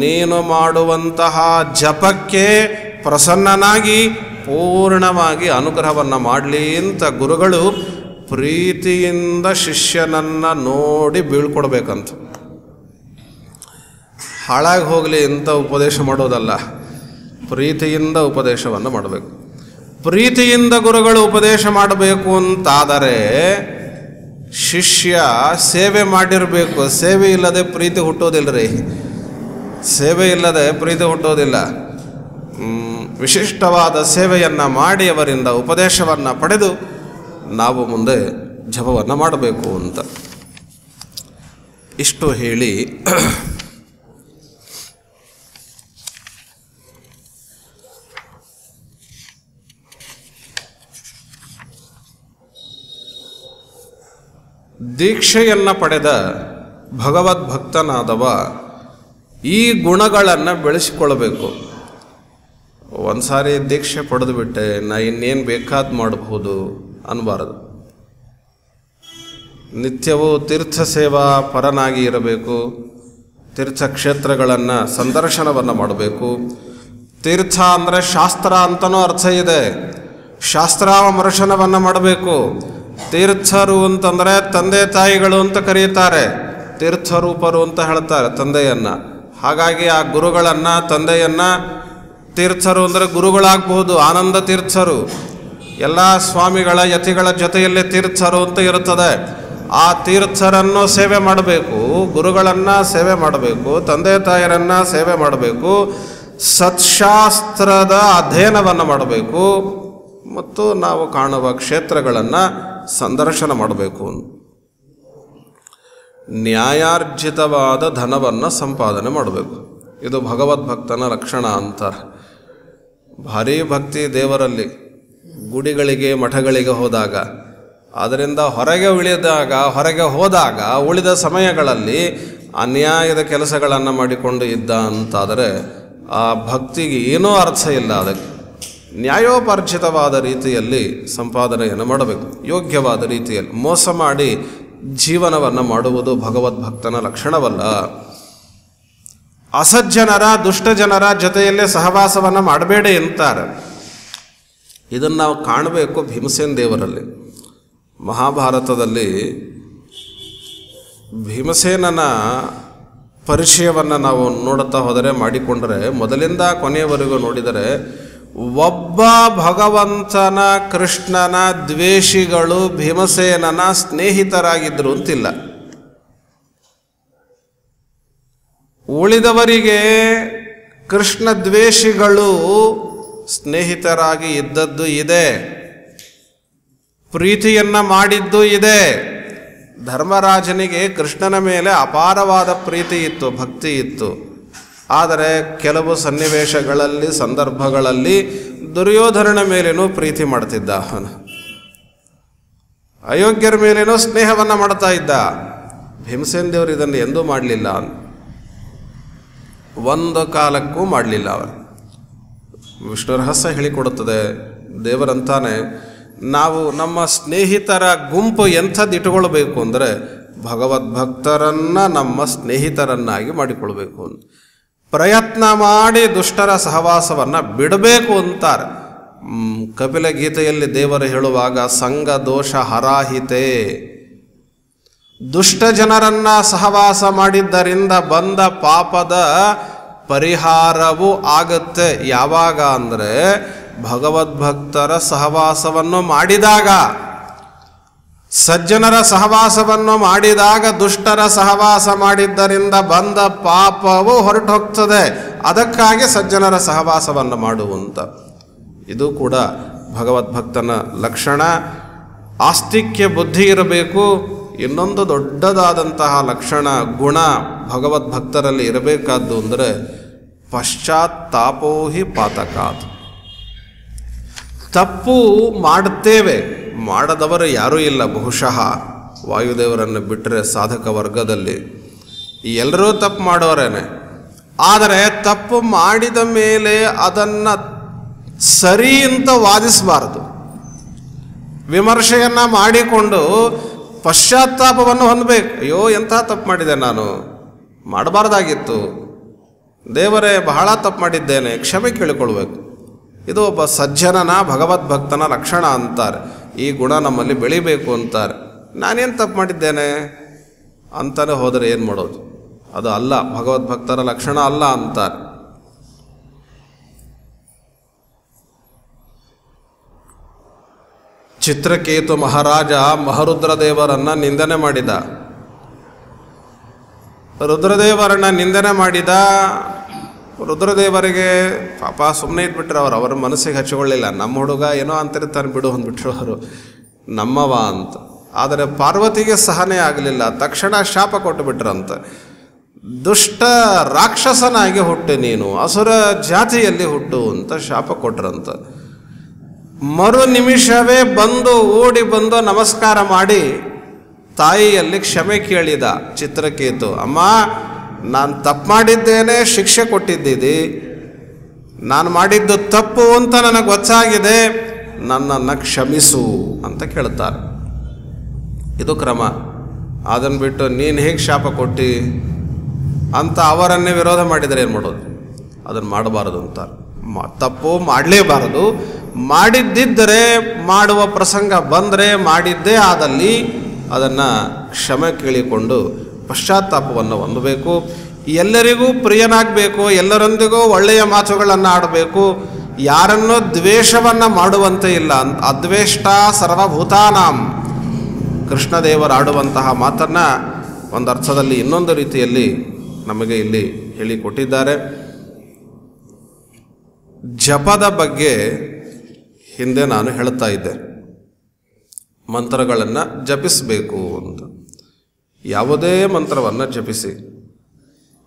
ನೀನು ಮಾಡುವಂತಹ ಜಪಕ್ಕೆ ಪ್ರಸನ್ನನಾಗಿ ಪೂರ್ಣವಾಗಿ ಅನುಗ್ರಹವನ್ನು ಮಾಡಲಿ ಅಂತ ಗುರುಗಳು ಪ್ರೀತಿಯಿಂದ ಶಿಷ್ಯನನ್ನು ನೋಡಿ ಬೀಳ್ಕೊಡ್ಬೇಕಂತ. ಹಾಳಾಗಿ ಹೋಗಲಿ ಅಂತ ಉಪದೇಶ ಮಾಡೋದಲ್ಲ. ಪ್ರೀತಿಯಿಂದ ಉಪದೇಶವನ್ನು ಮಾಡಬೇಕು. ಪ್ರೀತಿಯಿಂದ ಗುರುಗಳು ಉಪದೇಶ ಮಾಡಬೇಕು ಅಂತಾದರೆ ಶಿಷ್ಯ ಸೇವೆ ಮಾಡಿರಬೇಕು. ಸೇವೆ ಇಲ್ಲದೆ ಪ್ರೀತಿ ಹುಟ್ಟೋದಿಲ್ಲ ರೀ. ಸೇವೆ ಇಲ್ಲದೆ ಪ್ರೀತಿ ಹುಟ್ಟೋದಿಲ್ಲ. ವಿಶಿಷ್ಟವಾದ ಸೇವೆಯನ್ನು ಮಾಡಿ ಅವರಿಂದ ಉಪದೇಶವನ್ನು ಪಡೆದು ನಾವು ಮುಂದೆ ಜಪವನ್ನು ಮಾಡಬೇಕು ಅಂತ ಇಷ್ಟು ಹೇಳಿ ದೀಕ್ಷೆಯನ್ನು ಪಡೆದ ಭಗವದ್ಭಕ್ತನಾದವ ಈ ಗುಣಗಳನ್ನು ಬೆಳೆಸಿಕೊಳ್ಳಬೇಕು. ಒಂದು ಸಾರಿ ದೀಕ್ಷೆ ಪಡೆದು ಬಿಟ್ಟೆ ನಾ ಇನ್ನೇನು ಬೇಕಾದ ಮಾಡಬಹುದು ಅನ್ನಬಾರದು. ನಿತ್ಯವೂ ತೀರ್ಥ ಸೇವಾ ಪರನಾಗಿ ಇರಬೇಕು. ತೀರ್ಥಕ್ಷೇತ್ರಗಳನ್ನು ಸಂದರ್ಶನವನ್ನು ಮಾಡಬೇಕು. ತೀರ್ಥ ಅಂದರೆ ಶಾಸ್ತ್ರ ಅಂತನೂ ಅರ್ಥ ಇದೆ. ಶಾಸ್ತ್ರಾವಮರ್ಶನವನ್ನು ಮಾಡಬೇಕು. ತೀರ್ಥರು ಅಂತಂದರೆ ತಂದೆ ತಾಯಿಗಳು ಅಂತ ಕರೆಯುತ್ತಾರೆ. ತೀರ್ಥರೂಪರು ಅಂತ ಹೇಳ್ತಾರೆ ತಂದೆಯನ್ನು. ಹಾಗಾಗಿ ಆ ಗುರುಗಳನ್ನು ತಂದೆಯನ್ನು ತೀರ್ಥರು ಅಂದರೆ ಗುರುಗಳಾಗಬಹುದು. ಆನಂದ ತೀರ್ಥರು ಎಲ್ಲ ಸ್ವಾಮಿಗಳ ಯತಿಗಳ ಜೊತೆಯಲ್ಲೇ ತೀರ್ಥರು ಅಂತ ಇರುತ್ತದೆ. ಆ ತೀರ್ಥರನ್ನು ಸೇವೆ ಮಾಡಬೇಕು, ಗುರುಗಳನ್ನು ಸೇವೆ ಮಾಡಬೇಕು, ತಂದೆ ತಾಯರನ್ನು ಸೇವೆ ಮಾಡಬೇಕು, ಸತ್ಶಾಸ್ತ್ರದ ಅಧ್ಯಯನವನ್ನು ಮಾಡಬೇಕು ಮತ್ತು ನಾವು ಕಾಣುವ ಕ್ಷೇತ್ರಗಳನ್ನು ಸಂದರ್ಶನ ಮಾಡಬೇಕು. ನ್ಯಾಯಾರ್ಜಿತವಾದ ಧನವನ್ನು ಸಂಪಾದನೆ ಮಾಡಬೇಕು. ಇದು ಭಗವದ್ಭಕ್ತನ ಲಕ್ಷಣ ಅಂತಾರೆ. ಭಾರೀ ಭಕ್ತಿ ದೇವರಲ್ಲಿ, ಗುಡಿಗಳಿಗೆ ಮಠಗಳಿಗೆ ಹೋದಾಗ, ಅದರಿಂದ ಹೊರಗೆ ಹೋದಾಗ ಉಳಿದ ಸಮಯಗಳಲ್ಲಿ ಅನ್ಯಾಯದ ಕೆಲಸಗಳನ್ನು ಮಾಡಿಕೊಂಡು ಇದ್ದ ಅಂತಾದರೆ ಆ ಭಕ್ತಿಗೆ ಏನೂ ಅರ್ಥ ಇಲ್ಲ. ಅದಕ್ಕೆ ನ್ಯಾಯೋಪಾರ್ಜಿತವಾದ ರೀತಿಯಲ್ಲಿ ಸಂಪಾದನೆಯನ್ನು ಮಾಡಬೇಕು. ಯೋಗ್ಯವಾದ ರೀತಿಯಲ್ಲಿ ಮೋಸ ಮಾಡಿ ಜೀವನವನ್ನು ಮಾಡುವುದು ಭಗವದ್ಭಕ್ತನ ಲಕ್ಷಣವಲ್ಲ. ಅಸಜ್ಜನರ ದುಷ್ಟಜನರ ಜೊತೆಯಲ್ಲೇ ಸಹವಾಸವನ್ನು ಮಾಡಬೇಡಿ ಅಂತಾರೆ. ಇದನ್ನು ನಾವು ಕಾಣಬೇಕು ಭೀಮಸೇನ ದೇವರಲ್ಲಿ. ಮಹಾಭಾರತದಲ್ಲಿ ಭೀಮಸೇನನ ಪರಿಚಯವನ್ನು ನಾವು ನೋಡುತ್ತಾ ಹೋದರೆ, ಮಾಡಿಕೊಂಡರೆ, ಮೊದಲಿಂದ ಕೊನೆಯವರೆಗೂ ನೋಡಿದರೆ ಒಬ್ಬ ಭಗವಂತನ ಕೃಷ್ಣನ ದ್ವೇಷಿಗಳು ಭೀಮಸೇನನ ಸ್ನೇಹಿತರಾಗಿದ್ದರು ಅಂತಿಲ್ಲ. ಉಳಿದವರಿಗೆ ಕೃಷ್ಣ ದ್ವೇಷಿಗಳು ಸ್ನೇಹಿತರಾಗಿ ಇದ್ದದ್ದು ಇದೆ, ಪ್ರೀತಿಯನ್ನು ಮಾಡಿದ್ದು ಇದೆ. ಧರ್ಮರಾಜನಿಗೆ ಕೃಷ್ಣನ ಮೇಲೆ ಅಪಾರವಾದ ಪ್ರೀತಿ ಇತ್ತು, ಭಕ್ತಿ ಇತ್ತು. ಆದರೆ ಕೆಲವು ಸನ್ನಿವೇಶಗಳಲ್ಲಿ, ಸಂದರ್ಭಗಳಲ್ಲಿ ದುರ್ಯೋಧನನ ಮೇಲೇನೂ ಪ್ರೀತಿ ಮಾಡ್ತಿದ್ದ. ಅವನು ಅಯೋಗ್ಯರ ಮೇಲೇನೂ ಸ್ನೇಹವನ್ನು ಮಾಡ್ತಾ ಇದ್ದ. ಭೀಮಸೇನ ದೇವರು ಇದನ್ನು ಎಂದೂ ಮಾಡಲಿಲ್ಲ, ಒಂದು ಕಾಲಕ್ಕೂ ಮಾಡಲಿಲ್ಲ. ಅವನು ವಿಷ್ಣು ರಹಸ್ಯ ಹೇಳಿಕೊಡುತ್ತದೆ. ದೇವರಂತಾನೆ, ನಾವು ನಮ್ಮ ಸ್ನೇಹಿತರ ಗುಂಪು ಎಂಥದ್ದು ಇಟ್ಟುಕೊಳ್ಬೇಕು ಅಂದರೆ ಭಗವದ್ಭಕ್ತರನ್ನು ನಮ್ಮ ಸ್ನೇಹಿತರನ್ನಾಗಿ ಮಾಡಿಕೊಳ್ಬೇಕು. ಪ್ರಯತ್ನ ಮಾಡಿ ದುಷ್ಟರ ಸಹವಾಸವನ್ನು ಬಿಡಬೇಕು ಅಂತಾರೆ. ಕಪಿಲ ಗೀತೆಯಲ್ಲಿ ದೇವರು ಹೇಳುವಾಗ ಸಂಘ ದೋಷ ಹರಾಹಿತೆ, ದುಷ್ಟ ಜನರನ್ನು ಸಹವಾಸ ಮಾಡಿದ್ದರಿಂದ ಬಂದ ಪಾಪದ ಪರಿಹಾರವೂ ಆಗುತ್ತೆ. ಯಾವಾಗ ಅಂದರೆ ಭಗವದ್ಭಕ್ತರ ಸಹವಾಸವನ್ನು ಮಾಡಿದಾಗ. ಸಜ್ಜನರ ಸಹವಾಸವನ್ನು ಮಾಡಿದಾಗ ದುಷ್ಟರ ಸಹವಾಸ ಮಾಡಿದ್ದರಿಂದ ಬಂದ ಪಾಪವು ಹೊರಟು ಹೋಗ್ತದೆ. ಅದಕ್ಕಾಗಿ ಸಜ್ಜನರ ಸಹವಾಸವನ್ನು ಮಾಡುವಂತ ಇದು ಕೂಡ ಭಗವದ್ಭಕ್ತನ ಲಕ್ಷಣ. ಆಸ್ತಿಕ್ಯ ಬುದ್ಧಿ ಇರಬೇಕು. ಇನ್ನೊಂದು ದೊಡ್ಡದಾದಂತಹ ಲಕ್ಷಣ, ಗುಣ ಭಗವದ್ಭಕ್ತರಲ್ಲಿ ಇರಬೇಕಾದ್ದು ಅಂದರೆ ಪಶ್ಚಾತ್ತಾಪೋ ಹಿ ಪಾತಕಾತ್. ತಪ್ಪು ಮಾಡುತ್ತೇವೆ, ಮಾಡದವರು ಯಾರೂ ಇಲ್ಲ ಬಹುಶಃ ವಾಯುದೇವರನ್ನು ಬಿಟ್ಟರೆ ಸಾಧಕ ವರ್ಗದಲ್ಲಿ. ಎಲ್ಲರೂ ತಪ್ಪು ಮಾಡೋರೇನೆ. ಆದರೆ ತಪ್ಪು ಮಾಡಿದ ಮೇಲೆ ಅದನ್ನು ಸರಿ ಅಂತ ವಾದಿಸಬಾರದು. ವಿಮರ್ಶೆಯನ್ನು ಮಾಡಿಕೊಂಡು ಪಶ್ಚಾತ್ತಾಪವನ್ನು ಹೊಂದಬೇಕು. ಅಯ್ಯೋ ಎಂಥ ತಪ್ಪು ಮಾಡಿದೆ, ನಾನು ಮಾಡಬಾರ್ದಾಗಿತ್ತು, ದೇವರೇ ಬಹಳ ತಪ್ಪು ಮಾಡಿದ್ದೇನೆ, ಕ್ಷಮೆ ಕೇಳಿಕೊಳ್ಬೇಕು. ಇದು ಒಬ್ಬ ಸಜ್ಜನನ ಭಗವದ್ಭಕ್ತನ ಲಕ್ಷಣ ಅಂತಾರೆ. ಈ ಗುಣ ನಮ್ಮಲ್ಲಿ ಬೆಳಿಬೇಕು ಅಂತಾರೆ. ನಾನೇನು ತಪ್ಪು ಮಾಡಿದ್ದೇನೆ ಅಂತಲೇ ಹೋದರೆ ಏನು ಮಾಡೋದು? ಅದು ಅಲ್ಲ, ಭಗವದ್ಭಕ್ತರ ಲಕ್ಷಣ ಅಲ್ಲ ಅಂತಾರೆ. ಚಿತ್ರಕೇತು ಮಹಾರಾಜ ಮಹಾರುದ್ರದೇವರನ್ನು ನಿಂದನೆ ಮಾಡಿದ. ರುದ್ರದೇವರನ್ನು ನಿಂದನೆ ಮಾಡಿದ. ರುದ್ರದೇವರಿಗೆ ಪಾಪ ಸುಮ್ಮನೆ ಇದ್ಬಿಟ್ರು. ಅವರ ಮನಸ್ಸಿಗೆ ಹಚ್ಚಿಕೊಳ್ಳಿಲ್ಲ. ನಮ್ಮ ಹುಡುಗ ಏನೋ ಅಂತಿರ್ತಾನೆ ಬಿಡು ಅಂದ್ಬಿಟ್ರು ಅವರು, ನಮ್ಮವ ಅಂತ. ಆದರೆ ಪಾರ್ವತಿಗೆ ಸಹನೆ ಆಗಲಿಲ್ಲ. ತಕ್ಷಣ ಶಾಪ ಕೊಟ್ಟುಬಿಟ್ರಂತ. ದುಷ್ಟ ರಾಕ್ಷಸನಾಗಿ ಹುಟ್ಟು, ನೀನು ಅಸುರ ಜಾತಿಯಲ್ಲಿ ಹುಟ್ಟು ಅಂತ ಶಾಪ ಕೊಟ್ರಂತ. ಮರು ನಿಮಿಷವೇ ಓಡಿ ಬಂದು ನಮಸ್ಕಾರ ಮಾಡಿ ತಾಯಿಯಲ್ಲಿ ಕ್ಷಮೆ ಕೇಳಿದ ಚಿತ್ರಕೇತು. ಅಮ್ಮ, ನಾನು ತಪ್ಪು ಮಾಡಿದ್ದೇನೆ, ಶಿಕ್ಷೆ ಕೊಟ್ಟಿದ್ದೀರಿ. ನಾನು ಮಾಡಿದ್ದು ತಪ್ಪು ಅಂತ ನನಗೆ ಗೊತ್ತಾಗಿದೆ, ನನ್ನನ್ನು ಕ್ಷಮಿಸು ಅಂತ ಕೇಳ್ತಾರೆ. ಇದು ಕ್ರಮ. ಅದನ್ನು ಬಿಟ್ಟು ನೀನು ಹೇಗೆ ಶಾಪ ಕೊಟ್ಟು ಅಂತ ಅವರನ್ನೇ ವಿರೋಧ ಮಾಡಿದರೆ ಏನು ಮಾಡೋದು? ಅದನ್ನು ಮಾಡಬಾರದು ಅಂತಾರೆ. ತಪ್ಪು ಮಾಡಲೇಬಾರದು. ಮಾಡಿದ್ದಿದ್ದರೆ, ಮಾಡುವ ಪ್ರಸಂಗ ಬಂದರೆ, ಮಾಡಿದ್ದೇ ಆದಲ್ಲಿ ಅದನ್ನು ಕ್ಷಮೆ ಕೇಳಿಕೊಂಡು ಪಶ್ಚಾತ್ತಾಪವನ್ನು ಹೊಂದಬೇಕು. ಎಲ್ಲರಿಗೂ ಪ್ರಿಯನಾಗಬೇಕು, ಎಲ್ಲರೊಂದಿಗೂ ಒಳ್ಳೆಯ ಮಾತುಗಳನ್ನು ಆಡಬೇಕು, ಯಾರನ್ನೂ ದ್ವೇಷವನ್ನು ಮಾಡುವಂತೆ ಇಲ್ಲ. ಅದ್ವೇಷ್ಟ ಸರ್ವಭೂತಾನಾಂ ಕೃಷ್ಣದೇವರಾಡುವಂತಹ ಮಾತನ್ನು ಒಂದು ಅರ್ಥದಲ್ಲಿ ಇನ್ನೊಂದು ರೀತಿಯಲ್ಲಿ ನಮಗೆ ಇಲ್ಲಿ ಹೇಳಿಕೊಟ್ಟಿದ್ದಾರೆ. ಜಪದ ಬಗ್ಗೆ ಹಿಂದೆ ನಾನು ಹೇಳ್ತಾ ಇದ್ದೆ. ಮಂತ್ರಗಳನ್ನು ಜಪಿಸಬೇಕು ಅಂತ. ಯಾವುದೇ ಮಂತ್ರವನ್ನು ಜಪಿಸಿ,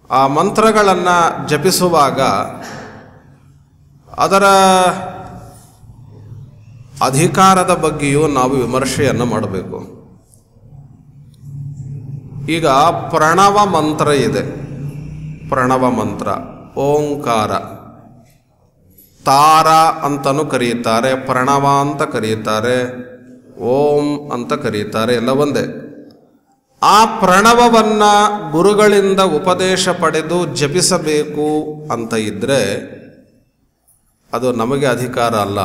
ಆ ಮಂತ್ರಗಳನ್ನು ಜಪಿಸುವಾಗ ಅದರ ಅಧಿಕಾರದ ಬಗ್ಗೆಯೂ ನಾವು ವಿಮರ್ಶೆಯನ್ನು ಮಾಡಬೇಕು. ಈಗ ಪ್ರಣವ ಮಂತ್ರ ಇದೆ. ಪ್ರಣವ ಮಂತ್ರ ಓಂಕಾರ, ತಾರ ಅಂತಲೂ ಕರೆಯುತ್ತಾರೆ, ಪ್ರಣವ ಅಂತ ಕರೆಯುತ್ತಾರೆ, ಓಂ ಅಂತ ಕರೆಯುತ್ತಾರೆ, ಎಲ್ಲ ಒಂದೇ. ಆ ಪ್ರಣವವನ್ನು ಗುರುಗಳಿಂದ ಉಪದೇಶ ಪಡೆದು ಜಪಿಸಬೇಕು ಅಂತ ಇದ್ದರೆ ಅದು ನಮಗೆ ಅಧಿಕಾರ ಅಲ್ಲ.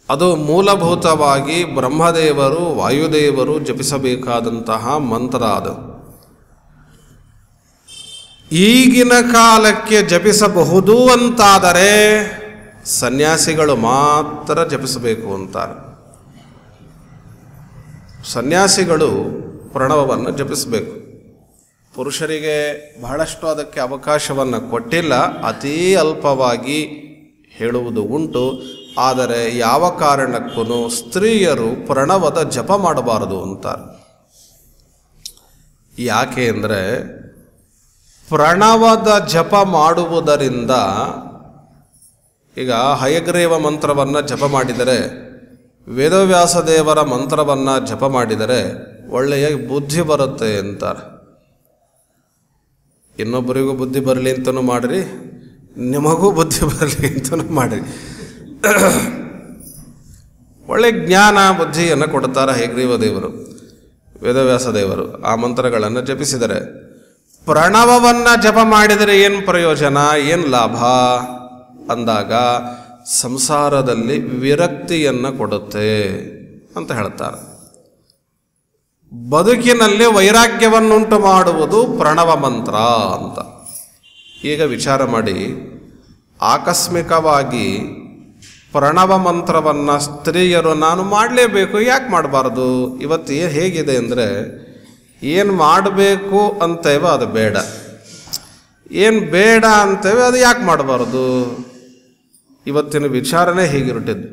ಅದು ಮೂಲಭೂತವಾಗಿ ಬ್ರಹ್ಮದೇವರು, ವಾಯುದೇವರು ಜಪಿಸಬೇಕಾದಂತಹ ಮಂತ್ರ. ಅದು ಈಗಿನ ಕಾಲಕ್ಕೆ ಜಪಿಸಬಹುದು ಅಂತಾದರೆ ಸನ್ಯಾಸಿಗಳು ಮಾತ್ರ ಜಪಿಸಬೇಕು ಅಂತಾರೆ. ಸನ್ಯಾಸಿಗಳು ಪ್ರಣವವನ್ನು ಜಪಿಸಬೇಕು. ಪುರುಷರಿಗೆ ಬಹಳಷ್ಟು ಅದಕ್ಕೆ ಅವಕಾಶವನ್ನು ಕೊಟ್ಟಿಲ್ಲ, ಅತೀ ಅಲ್ಪವಾಗಿ ಹೇಳುವುದು ಉಂಟು. ಆದರೆ ಯಾವ ಕಾರಣಕ್ಕೂ ಸ್ತ್ರೀಯರು ಪ್ರಣವದ ಜಪ ಮಾಡಬಾರದು ಅಂತಾರೆ. ಯಾಕೆ ಅಂದರೆ, ಪ್ರಣವದ ಜಪ ಮಾಡುವುದರಿಂದ, ಈಗ ಹಯಗ್ರೀವ ಮಂತ್ರವನ್ನು ಜಪ ಮಾಡಿದರೆ, ವೇದವ್ಯಾಸ ದೇವರ ಮಂತ್ರವನ್ನು ಜಪ ಮಾಡಿದರೆ ಒಳ್ಳೆಯ ಬುದ್ಧಿ ಬರುತ್ತೆ ಅಂತಾರೆ. ಇನ್ನೊಬ್ಬರಿಗೂ ಬುದ್ಧಿ ಬರಲಿ ಅಂತಲೂ ಮಾಡಿರಿ, ನಿಮಗೂ ಬುದ್ಧಿ ಬರಲಿ ಅಂತಲೂ ಮಾಡಿರಿ. ಒಳ್ಳೆ ಜ್ಞಾನ ಬುದ್ಧಿಯನ್ನು ಕೊಡ್ತಾರೆ ಹಯಗ್ರೀವ ದೇವರು, ವೇದವ್ಯಾಸ ದೇವರು. ಆ ಮಂತ್ರಗಳನ್ನು ಜಪಿಸಿದರೆ, ಪ್ರಣವವನ್ನು ಜಪ ಮಾಡಿದರೆ ಏನು ಪ್ರಯೋಜನ, ಏನು ಲಾಭ ಅಂದಾಗ ಸಂಸಾರದಲ್ಲಿ ವಿರಕ್ತಿಯನ್ನು ಕೊಡುತ್ತೆ ಅಂತ ಹೇಳ್ತಾರೆ. ಬದುಕಿನಲ್ಲಿ ವೈರಾಗ್ಯವನ್ನುಂಟು ಮಾಡುವುದು ಪ್ರಣವ ಮಂತ್ರ ಅಂತ. ಈಗ ವಿಚಾರ ಮಾಡಿ, ಆಕಸ್ಮಿಕವಾಗಿ ಪ್ರಣವ ಮಂತ್ರವನ್ನು ಸ್ತ್ರೀಯರು ನಾನು ಮಾಡಲೇಬೇಕು, ಯಾಕೆ ಮಾಡಬಾರ್ದು? ಇವತ್ತು ಹೇಗಿದೆ ಅಂದರೆ, ಏನು ಮಾಡಬೇಕು ಅಂತೇವೆ ಅದು ಬೇಡ, ಏನು ಬೇಡ ಅಂತೇವೆ ಅದು ಯಾಕೆ ಮಾಡಬಾರ್ದು? ಇವತ್ತಿನ ವಿಚಾರನೇ ಹೀಗಿರುಟ್ಟಿದ್ದು.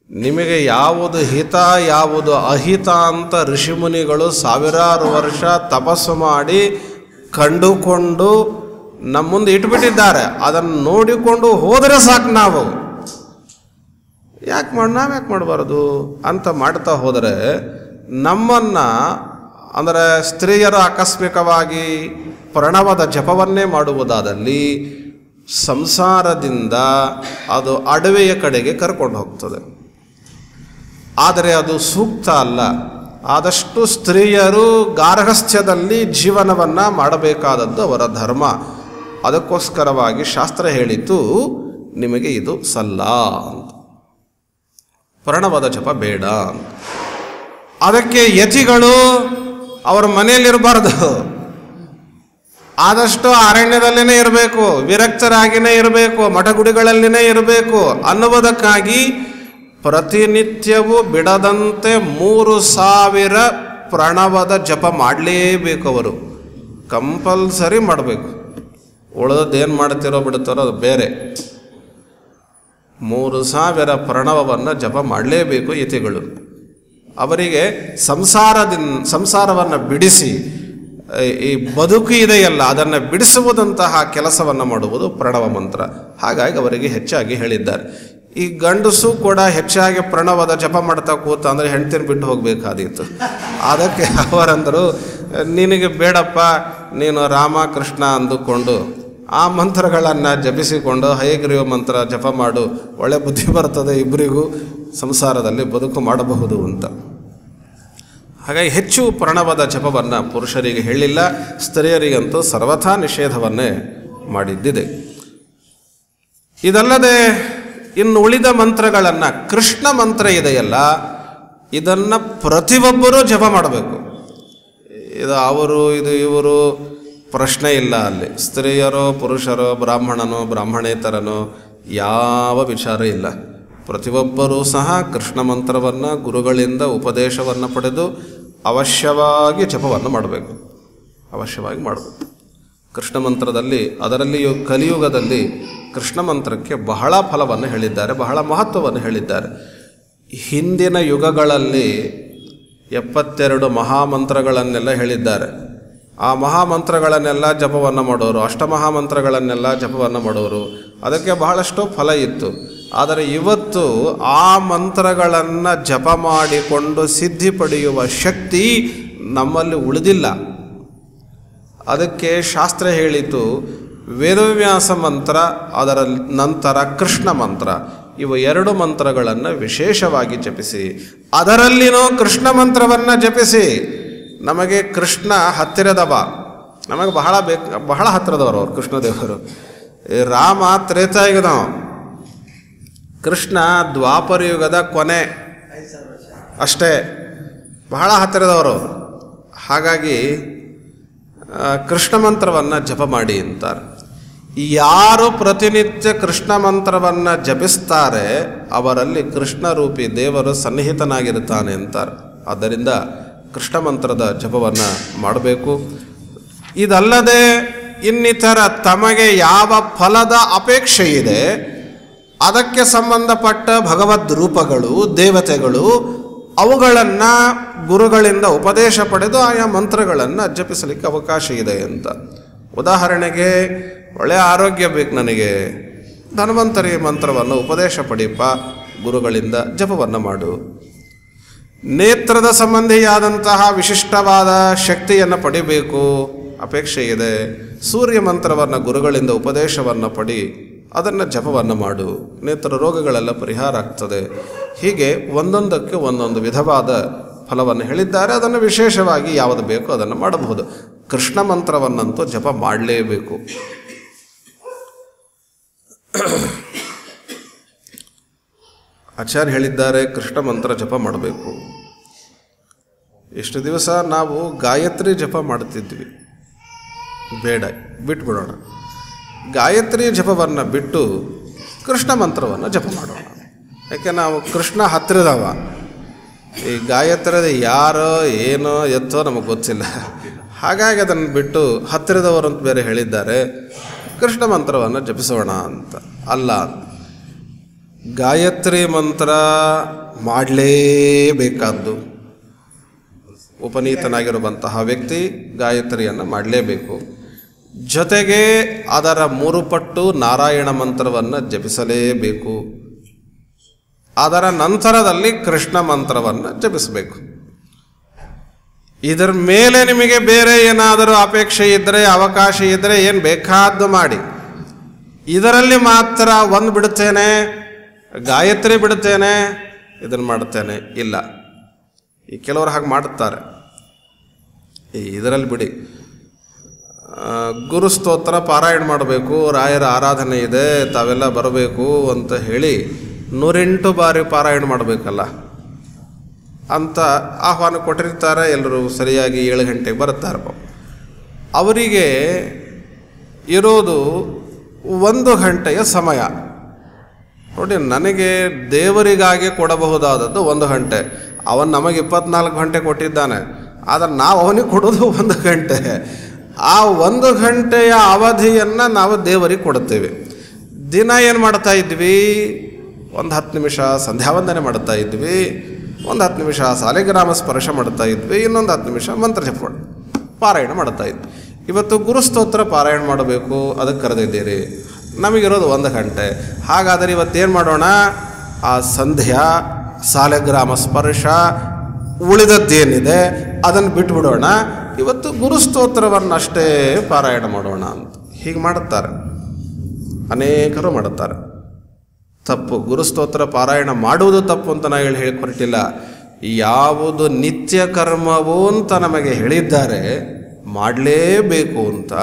ನಿಮಗೆ ಯಾವುದು ಹಿತ ಯಾವುದು ಅಹಿತ ಅಂತ ಋಷಿಮುನಿಗಳು ಸಾವಿರಾರು ವರ್ಷ ತಪಸ್ಸು ಮಾಡಿ ಕಂಡುಕೊಂಡು ನಮ್ಮ ಮುಂದೆ ಇಟ್ಬಿಟ್ಟಿದ್ದಾರೆ. ಅದನ್ನು ನೋಡಿಕೊಂಡು ಹೋದರೆ ಸಾಕು. ನಾವ್ಯಾಕೆ ಮಾಡಬಾರ್ದು ಅಂತ ಮಾಡ್ತಾ ಹೋದರೆ ನಮ್ಮನ್ನು, ಅಂದರೆ ಸ್ತ್ರೀಯರು ಆಕಸ್ಮಿಕವಾಗಿ ಪ್ರಣವದ ಜಪವನ್ನೇ ಮಾಡುವುದಾದಲ್ಲಿ ಸಂಸಾರದಿಂದ ಅದು ಅಡವೆಯ ಕಡೆಗೆ ಕರ್ಕೊಂಡು ಹೋಗ್ತದೆ. ಆದರೆ ಅದು ಸೂಕ್ತ ಅಲ್ಲ. ಆದಷ್ಟು ಸ್ತ್ರೀಯರು ಗಾರ್ಹಸ್ಥ್ಯದಲ್ಲಿ ಜೀವನವನ್ನು ಮಾಡಬೇಕಾದದ್ದು ಅವರ ಧರ್ಮ. ಅದಕ್ಕೋಸ್ಕರವಾಗಿ ಶಾಸ್ತ್ರ ಹೇಳಿತು, ನಿಮಗೆ ಇದು ಸಲ್ಲ ಅಂತ, ಪ್ರಣವದ ಜಪ ಬೇಡ ಅಂತ. ಅದಕ್ಕೆ ಯತಿಗಳು ಅವರ ಮನೆಯಲ್ಲಿರಬಾರ್ದು, ಆದಷ್ಟು ಅರಣ್ಯದಲ್ಲಿನೇ ಇರಬೇಕು, ವಿರಕ್ತರಾಗಿಯೇ ಇರಬೇಕು, ಮಠಗುಡಿಗಳಲ್ಲಿನೇ ಇರಬೇಕು ಅನ್ನುವುದಕ್ಕಾಗಿ ಪ್ರತಿನಿತ್ಯವೂ ಬಿಡದಂತೆ 3000 ಪ್ರಣವದ ಜಪ ಮಾಡಲೇಬೇಕು. ಅವರು ಕಂಪಲ್ಸರಿ ಮಾಡಬೇಕು. ಉಳಿದದ್ದೇನು ಮಾಡ್ತಿರೋ ಬಿಡ್ತಾರೋ ಅದು ಬೇರೆ. 3000 ಪ್ರಣವವನ್ನು ಜಪ ಮಾಡಲೇಬೇಕು ಯತಿಗಳು. ಅವರಿಗೆ ಸಂಸಾರವನ್ನು ಬಿಡಿಸಿ ಈ ಬದುಕು ಇದೆಯಲ್ಲ ಅದನ್ನು ಬಿಡಿಸುವುದಂತಹ ಕೆಲಸವನ್ನು ಮಾಡುವುದು ಪ್ರಣವ ಮಂತ್ರ. ಹಾಗಾಗಿ ಅವರಿಗೆ ಹೆಚ್ಚಾಗಿ ಹೇಳಿದ್ದಾರೆ. ಈ ಗಂಡಸು ಕೂಡ ಹೆಚ್ಚಾಗಿ ಪ್ರಣವದ ಜಪ ಮಾಡ್ತಾ ಕೂತ ಅಂದರೆ ಹೆಂಡ್ತಿನ ಬಿಟ್ಟು ಹೋಗಬೇಕಾದೀತು. ಅದಕ್ಕೆ ಅವರಂದರು, ನಿನಗೆ ಬೇಡಪ್ಪ, ನೀನು ರಾಮ ಕೃಷ್ಣ ಅಂದುಕೊಂಡು ಆ ಮಂತ್ರಗಳನ್ನು ಜಪಿಸಿಕೊಂಡು ಹಯಗ್ರೀವ ಮಂತ್ರ ಜಪ ಮಾಡು, ಒಳ್ಳೆ ಬುದ್ಧಿ ಬರ್ತದೆ, ಇಬ್ಬರಿಗೂ ಸಂಸಾರದಲ್ಲಿ ಬದುಕು ಮಾಡಬಹುದು ಅಂತ. ಹಾಗಾಗಿ ಹೆಚ್ಚು ಪ್ರಣವದ ಜಪವನ್ನು ಪುರುಷರಿಗೆ ಹೇಳಿಲ್ಲ, ಸ್ತ್ರೀಯರಿಗಂತೂ ಸರ್ವಥಾ ನಿಷೇಧವನ್ನೇ ಮಾಡಿದ್ದಿದೆ. ಇದಲ್ಲದೆ ಇನ್ನು ಉಳಿದ ಮಂತ್ರಗಳನ್ನು, ಕೃಷ್ಣ ಮಂತ್ರ ಇದೆಯಲ್ಲ, ಇದನ್ನು ಪ್ರತಿಯೊಬ್ಬರೂ ಜಪ ಮಾಡಬೇಕು. ಇದು ಅವರು ಇದು ಇವರು ಪ್ರಶ್ನೆ ಇಲ್ಲ. ಅಲ್ಲಿ ಸ್ತ್ರೀಯರೋ ಪುರುಷರೋ ಬ್ರಾಹ್ಮಣನೋ ಬ್ರಾಹ್ಮಣೇತರನೋ ಯಾವ ವಿಚಾರ ಇಲ್ಲ. ಪ್ರತಿಯೊಬ್ಬರೂ ಸಹ ಕೃಷ್ಣ ಮಂತ್ರವನ್ನು ಗುರುಗಳಿಂದ ಉಪದೇಶವನ್ನು ಪಡೆದು ಅವಶ್ಯವಾಗಿ ಜಪವನ್ನು ಮಾಡಬೇಕು. ಅವಶ್ಯವಾಗಿ ಮಾಡಬೇಕು. ಕೃಷ್ಣ ಮಂತ್ರದಲ್ಲಿ, ಅದರಲ್ಲಿಯೂ ಕಲಿಯುಗದಲ್ಲಿ ಕೃಷ್ಣ ಮಂತ್ರಕ್ಕೆ ಬಹಳ ಫಲವನ್ನು ಹೇಳಿದ್ದಾರೆ, ಬಹಳ ಮಹತ್ವವನ್ನು ಹೇಳಿದ್ದಾರೆ. ಹಿಂದಿನ ಯುಗಗಳಲ್ಲಿ 72 ಮಹಾಮಂತ್ರಗಳನ್ನೆಲ್ಲ ಹೇಳಿದ್ದಾರೆ. ಆ ಮಹಾಮಂತ್ರಗಳನ್ನೆಲ್ಲ ಜಪವನ್ನು ಮಾಡೋರು, ಅಷ್ಟಮಹಾಮಂತ್ರಗಳನ್ನೆಲ್ಲ ಜಪವನ್ನು ಮಾಡೋರು, ಅದಕ್ಕೆ ಬಹಳಷ್ಟು ಫಲ ಇತ್ತು. ಆದರೆ ಇವತ್ತು ಆ ಮಂತ್ರಗಳನ್ನು ಜಪ ಮಾಡಿಕೊಂಡು ಸಿದ್ಧಿ ಪಡೆಯುವ ಶಕ್ತಿ ನಮ್ಮಲ್ಲಿ ಉಳಿದಿಲ್ಲ. ಅದಕ್ಕೆ ಶಾಸ್ತ್ರ ಹೇಳಿತು, ವೇದವ್ಯಾಸ ಮಂತ್ರ, ಅದರ ನಂತರ ಕೃಷ್ಣ ಮಂತ್ರ, ಇವು 2 ಮಂತ್ರಗಳನ್ನು ವಿಶೇಷವಾಗಿ ಜಪಿಸಿ, ಅದರಲ್ಲಿನೂ ಕೃಷ್ಣ ಮಂತ್ರವನ್ನು ಜಪಿಸಿ. ನಮಗೆ ಕೃಷ್ಣ ಹತ್ತಿರದವ, ನಮಗೆ ಬಹಳ ಹತ್ತಿರದವರು ಅವರು ಕೃಷ್ಣದೇವರು. ರಾಮ ತ್ರೇತಾಯುಗದವ, ಕೃಷ್ಣ ದ್ವಾಪರ ಯುಗದ ಕೊನೆ ಅಷ್ಟೇ, ಬಹಳ ಹತ್ತಿರದವರು. ಹಾಗಾಗಿ ಕೃಷ್ಣ ಮಂತ್ರವನ್ನು ಜಪ ಮಾಡಿ ಅಂತಾರೆ. ಯಾರು ಪ್ರತಿನಿತ್ಯ ಕೃಷ್ಣ ಮಂತ್ರವನ್ನು ಜಪಿಸ್ತಾರೆ ಅವರಲ್ಲಿ ಕೃಷ್ಣ ರೂಪಿ ದೇವರು ಸನ್ನಿಹಿತನಾಗಿರುತ್ತಾನೆ ಅಂತಾರೆ. ಆದ್ದರಿಂದ ಕೃಷ್ಣ ಮಂತ್ರದ ಜಪವನ್ನು ಮಾಡಬೇಕು. ಇದಲ್ಲದೆ ಇನ್ನಿತರ ತಮಗೆ ಯಾವ ಫಲದ ಅಪೇಕ್ಷೆ ಇದೆ ಅದಕ್ಕೆ ಸಂಬಂಧಪಟ್ಟ ಭಗವದ್ ರೂಪಗಳು, ದೇವತೆಗಳು, ಅವುಗಳನ್ನು ಗುರುಗಳಿಂದ ಉಪದೇಶ ಪಡೆದು ಆಯಾ ಮಂತ್ರಗಳನ್ನು ಜಪಿಸಲಿಕ್ಕೆ ಅವಕಾಶ ಇದೆ ಅಂತ. ಉದಾಹರಣೆಗೆ, ಒಳ್ಳೆಯ ಆರೋಗ್ಯ ಬೇಕು ನನಗೆ, ಧನ್ವಂತರಿ ಮಂತ್ರವನ್ನು ಉಪದೇಶ ಪಡೀಪ, ಗುರುಗಳಿಂದ ಜಪವನ್ನು ಮಾಡು. ನೇತ್ರದ ಸಂಬಂಧಿಯಾದಂತಹ ವಿಶಿಷ್ಟವಾದ ಶಕ್ತಿಯನ್ನು ಪಡಿಬೇಕು, ಅಪೇಕ್ಷೆ ಇದೆ, ಸೂರ್ಯ ಮಂತ್ರವನ್ನು ಗುರುಗಳಿಂದ ಉಪದೇಶವನ್ನು ಪಡಿ, ಅದನ್ನು ಜಪವನ್ನು ಮಾಡು, ನೇತ್ರ ರೋಗಗಳೆಲ್ಲ ಪರಿಹಾರ ಆಗ್ತದೆ. ಹೀಗೆ ಒಂದೊಂದಕ್ಕೆ ಒಂದೊಂದು ವಿಧವಾದ ಫಲವನ್ನು ಹೇಳಿದ್ದಾರೆ. ಅದನ್ನು ವಿಶೇಷವಾಗಿ ಯಾವುದು ಬೇಕೋ ಅದನ್ನು ಮಾಡಬಹುದು. ಕೃಷ್ಣ ಮಂತ್ರವನ್ನಂತೂ ಜಪ ಮಾಡಲೇಬೇಕು. ಆಚಾರ್ಯ ಹೇಳಿದ್ದಾರೆ ಕೃಷ್ಣ ಮಂತ್ರ ಜಪ ಮಾಡಬೇಕು. ಎಷ್ಟು ದಿವಸ ನಾವು ಗಾಯತ್ರಿ ಜಪ ಮಾಡ್ತಿದ್ವಿ, ಬೇಡ, ಬಿಟ್ಬಿಡೋಣ. ಗಾಯತ್ರಿ ಜಪವನ್ನು ಬಿಟ್ಟು ಕೃಷ್ಣ ಮಂತ್ರವನ್ನು ಜಪ ಮಾಡೋಣ. ಯಾಕೆ ನಾವು ಕೃಷ್ಣ ಹತ್ತಿರದವ. ಈ ಗಾಯತ್ರಿದ ಯಾರೋ ಏನೋ ಎತ್ತೋ ನಮಗೆ ಗೊತ್ತಿಲ್ಲ. ಹಾಗಾಗಿ ಅದನ್ನು ಬಿಟ್ಟು ಹತ್ತಿರದವರಂತ ಬೇರೆ ಹೇಳಿದ್ದಾರೆ, ಕೃಷ್ಣ ಮಂತ್ರವನ್ನು ಜಪಿಸೋಣ ಅಂತ. ಅಲ್ಲ, ಗಾಯತ್ರಿ ಮಂತ್ರ ಮಾಡಲೇಬೇಕಾದ್ದು. ಉಪನೀತನಾಗಿರುವಂತಹ ವ್ಯಕ್ತಿ ಗಾಯತ್ರಿಯನ್ನು ಮಾಡಲೇಬೇಕು. ಜೊತೆಗೆ ಅದರ 3 ಪಟ್ಟು ನಾರಾಯಣ ಮಂತ್ರವನ್ನು ಜಪಿಸಲೇಬೇಕು. ಅದರ ನಂತರದಲ್ಲಿ ಕೃಷ್ಣ ಮಂತ್ರವನ್ನು ಜಪಿಸಬೇಕು. ಇದರ ಮೇಲೆ ನಿಮಗೆ ಬೇರೆ ಏನಾದರೂ ಅಪೇಕ್ಷೆ ಇದ್ದರೆ, ಅವಕಾಶ ಇದ್ದರೆ ಏನು ಬೇಕಾದ್ದು ಮಾಡಿ. ಇದರಲ್ಲಿ ಮಾತ್ರ ಒಂದು ಬಿಡುತ್ತೇನೆ, ಗಾಯತ್ರಿ ಬಿಡುತ್ತೇನೆ, ಇದನ್ನು ಮಾಡುತ್ತೇನೆ ಇಲ್ಲ. ಈ ಕೆಲವರು ಹಾಗೆ ಮಾಡುತ್ತಾರೆ. ಇದರಲ್ಲಿ ಬಿಡಿ, ಗುರುಸ್ತೋತ್ರ ಪಾರಾಯಣ ಮಾಡಬೇಕು, ರಾಯರ ಆರಾಧನೆ ಇದೆ, ತಾವೆಲ್ಲ ಬರಬೇಕು ಅಂತ ಹೇಳಿ 108 ಬಾರಿ ಪಾರಾಯಣ ಮಾಡಬೇಕಲ್ಲ ಅಂತ ಆಹ್ವಾನ ಕೊಟ್ಟಿರ್ತಾರೆ. ಎಲ್ಲರೂ ಸರಿಯಾಗಿ 7 ಗಂಟೆಗೆ ಬರುತ್ತಾರೆ. ಅವರಿಗೆ ಇರೋದು 1 ಗಂಟೆಯ ಸಮಯ. ನೋಡಿ, ನನಗೆ ದೇವರಿಗಾಗಿ ಕೊಡಬಹುದಾದದ್ದು 1 ಗಂಟೆ, ಅವನು ನಮಗೆ 24 ಗಂಟೆ ಕೊಟ್ಟಿದ್ದಾನೆ, ಆದರೆ ನಾವು ಅವನಿಗೆ ಕೊಡೋದು 1 ಗಂಟೆ. ಆ 1 ಗಂಟೆಯ ಅವಧಿಯನ್ನು ನಾವು ದೇವರಿಗೆ ಕೊಡ್ತೇವೆ. ದಿನ ಏನು ಮಾಡ್ತಾ ಇದ್ವಿ? 10 ನಿಮಿಷ ಸಂಧ್ಯಾವಂದನೆ ಮಾಡ್ತಾ ಇದ್ವಿ, 10 ನಿಮಿಷ ಸಾಲಿಗ್ರಾಮ ಸ್ಪರ್ಶ ಮಾಡ್ತಾ ಇದ್ವಿ, ಇನ್ನೊಂದು 10 ನಿಮಿಷ ಮಂತ್ರ ಜಪ ಪಾರಾಯಣ ಮಾಡ್ತಾ ಇದ್ವಿ. ಇವತ್ತು ಗುರುಸ್ತೋತ್ರ ಪಾರಾಯಣ ಮಾಡಬೇಕು, ಅದಕ್ಕೆ ಕರೆದಿದ್ದೀರಿ. ನಮಗಿರೋದು 1 ಗಂಟೆ. ಹಾಗಾದರೆ ಇವತ್ತೇನು ಮಾಡೋಣ? ಆ ಸಂಧ್ಯಾ ಸಾಲಿಗ್ರಾಮ ಸ್ಪರ್ಶ ಉಳಿದದ್ದೇನಿದೆ ಅದನ್ನು ಬಿಟ್ಬಿಡೋಣ, ಇವತ್ತು ಗುರುಸ್ತೋತ್ರವನ್ನಷ್ಟೇ ಪಾರಾಯಣ ಮಾಡೋಣ ಅಂತ ಹೀಗೆ ಮಾಡುತ್ತಾರೆ. ಅನೇಕರು ಮಾಡುತ್ತಾರೆ. ತಪ್ಪು. ಗುರುಸ್ತೋತ್ರ ಪಾರಾಯಣ ಮಾಡುವುದು ತಪ್ಪು ಅಂತ ನಾವು ಹೇಳಿಕೊಟ್ಟಿಲ್ಲ. ಯಾವುದು ನಿತ್ಯ ಕರ್ಮವೋ ಅಂತ ನಮಗೆ ಹೇಳಿದ್ದಾರೆ, ಮಾಡಲೇಬೇಕು ಅಂತ,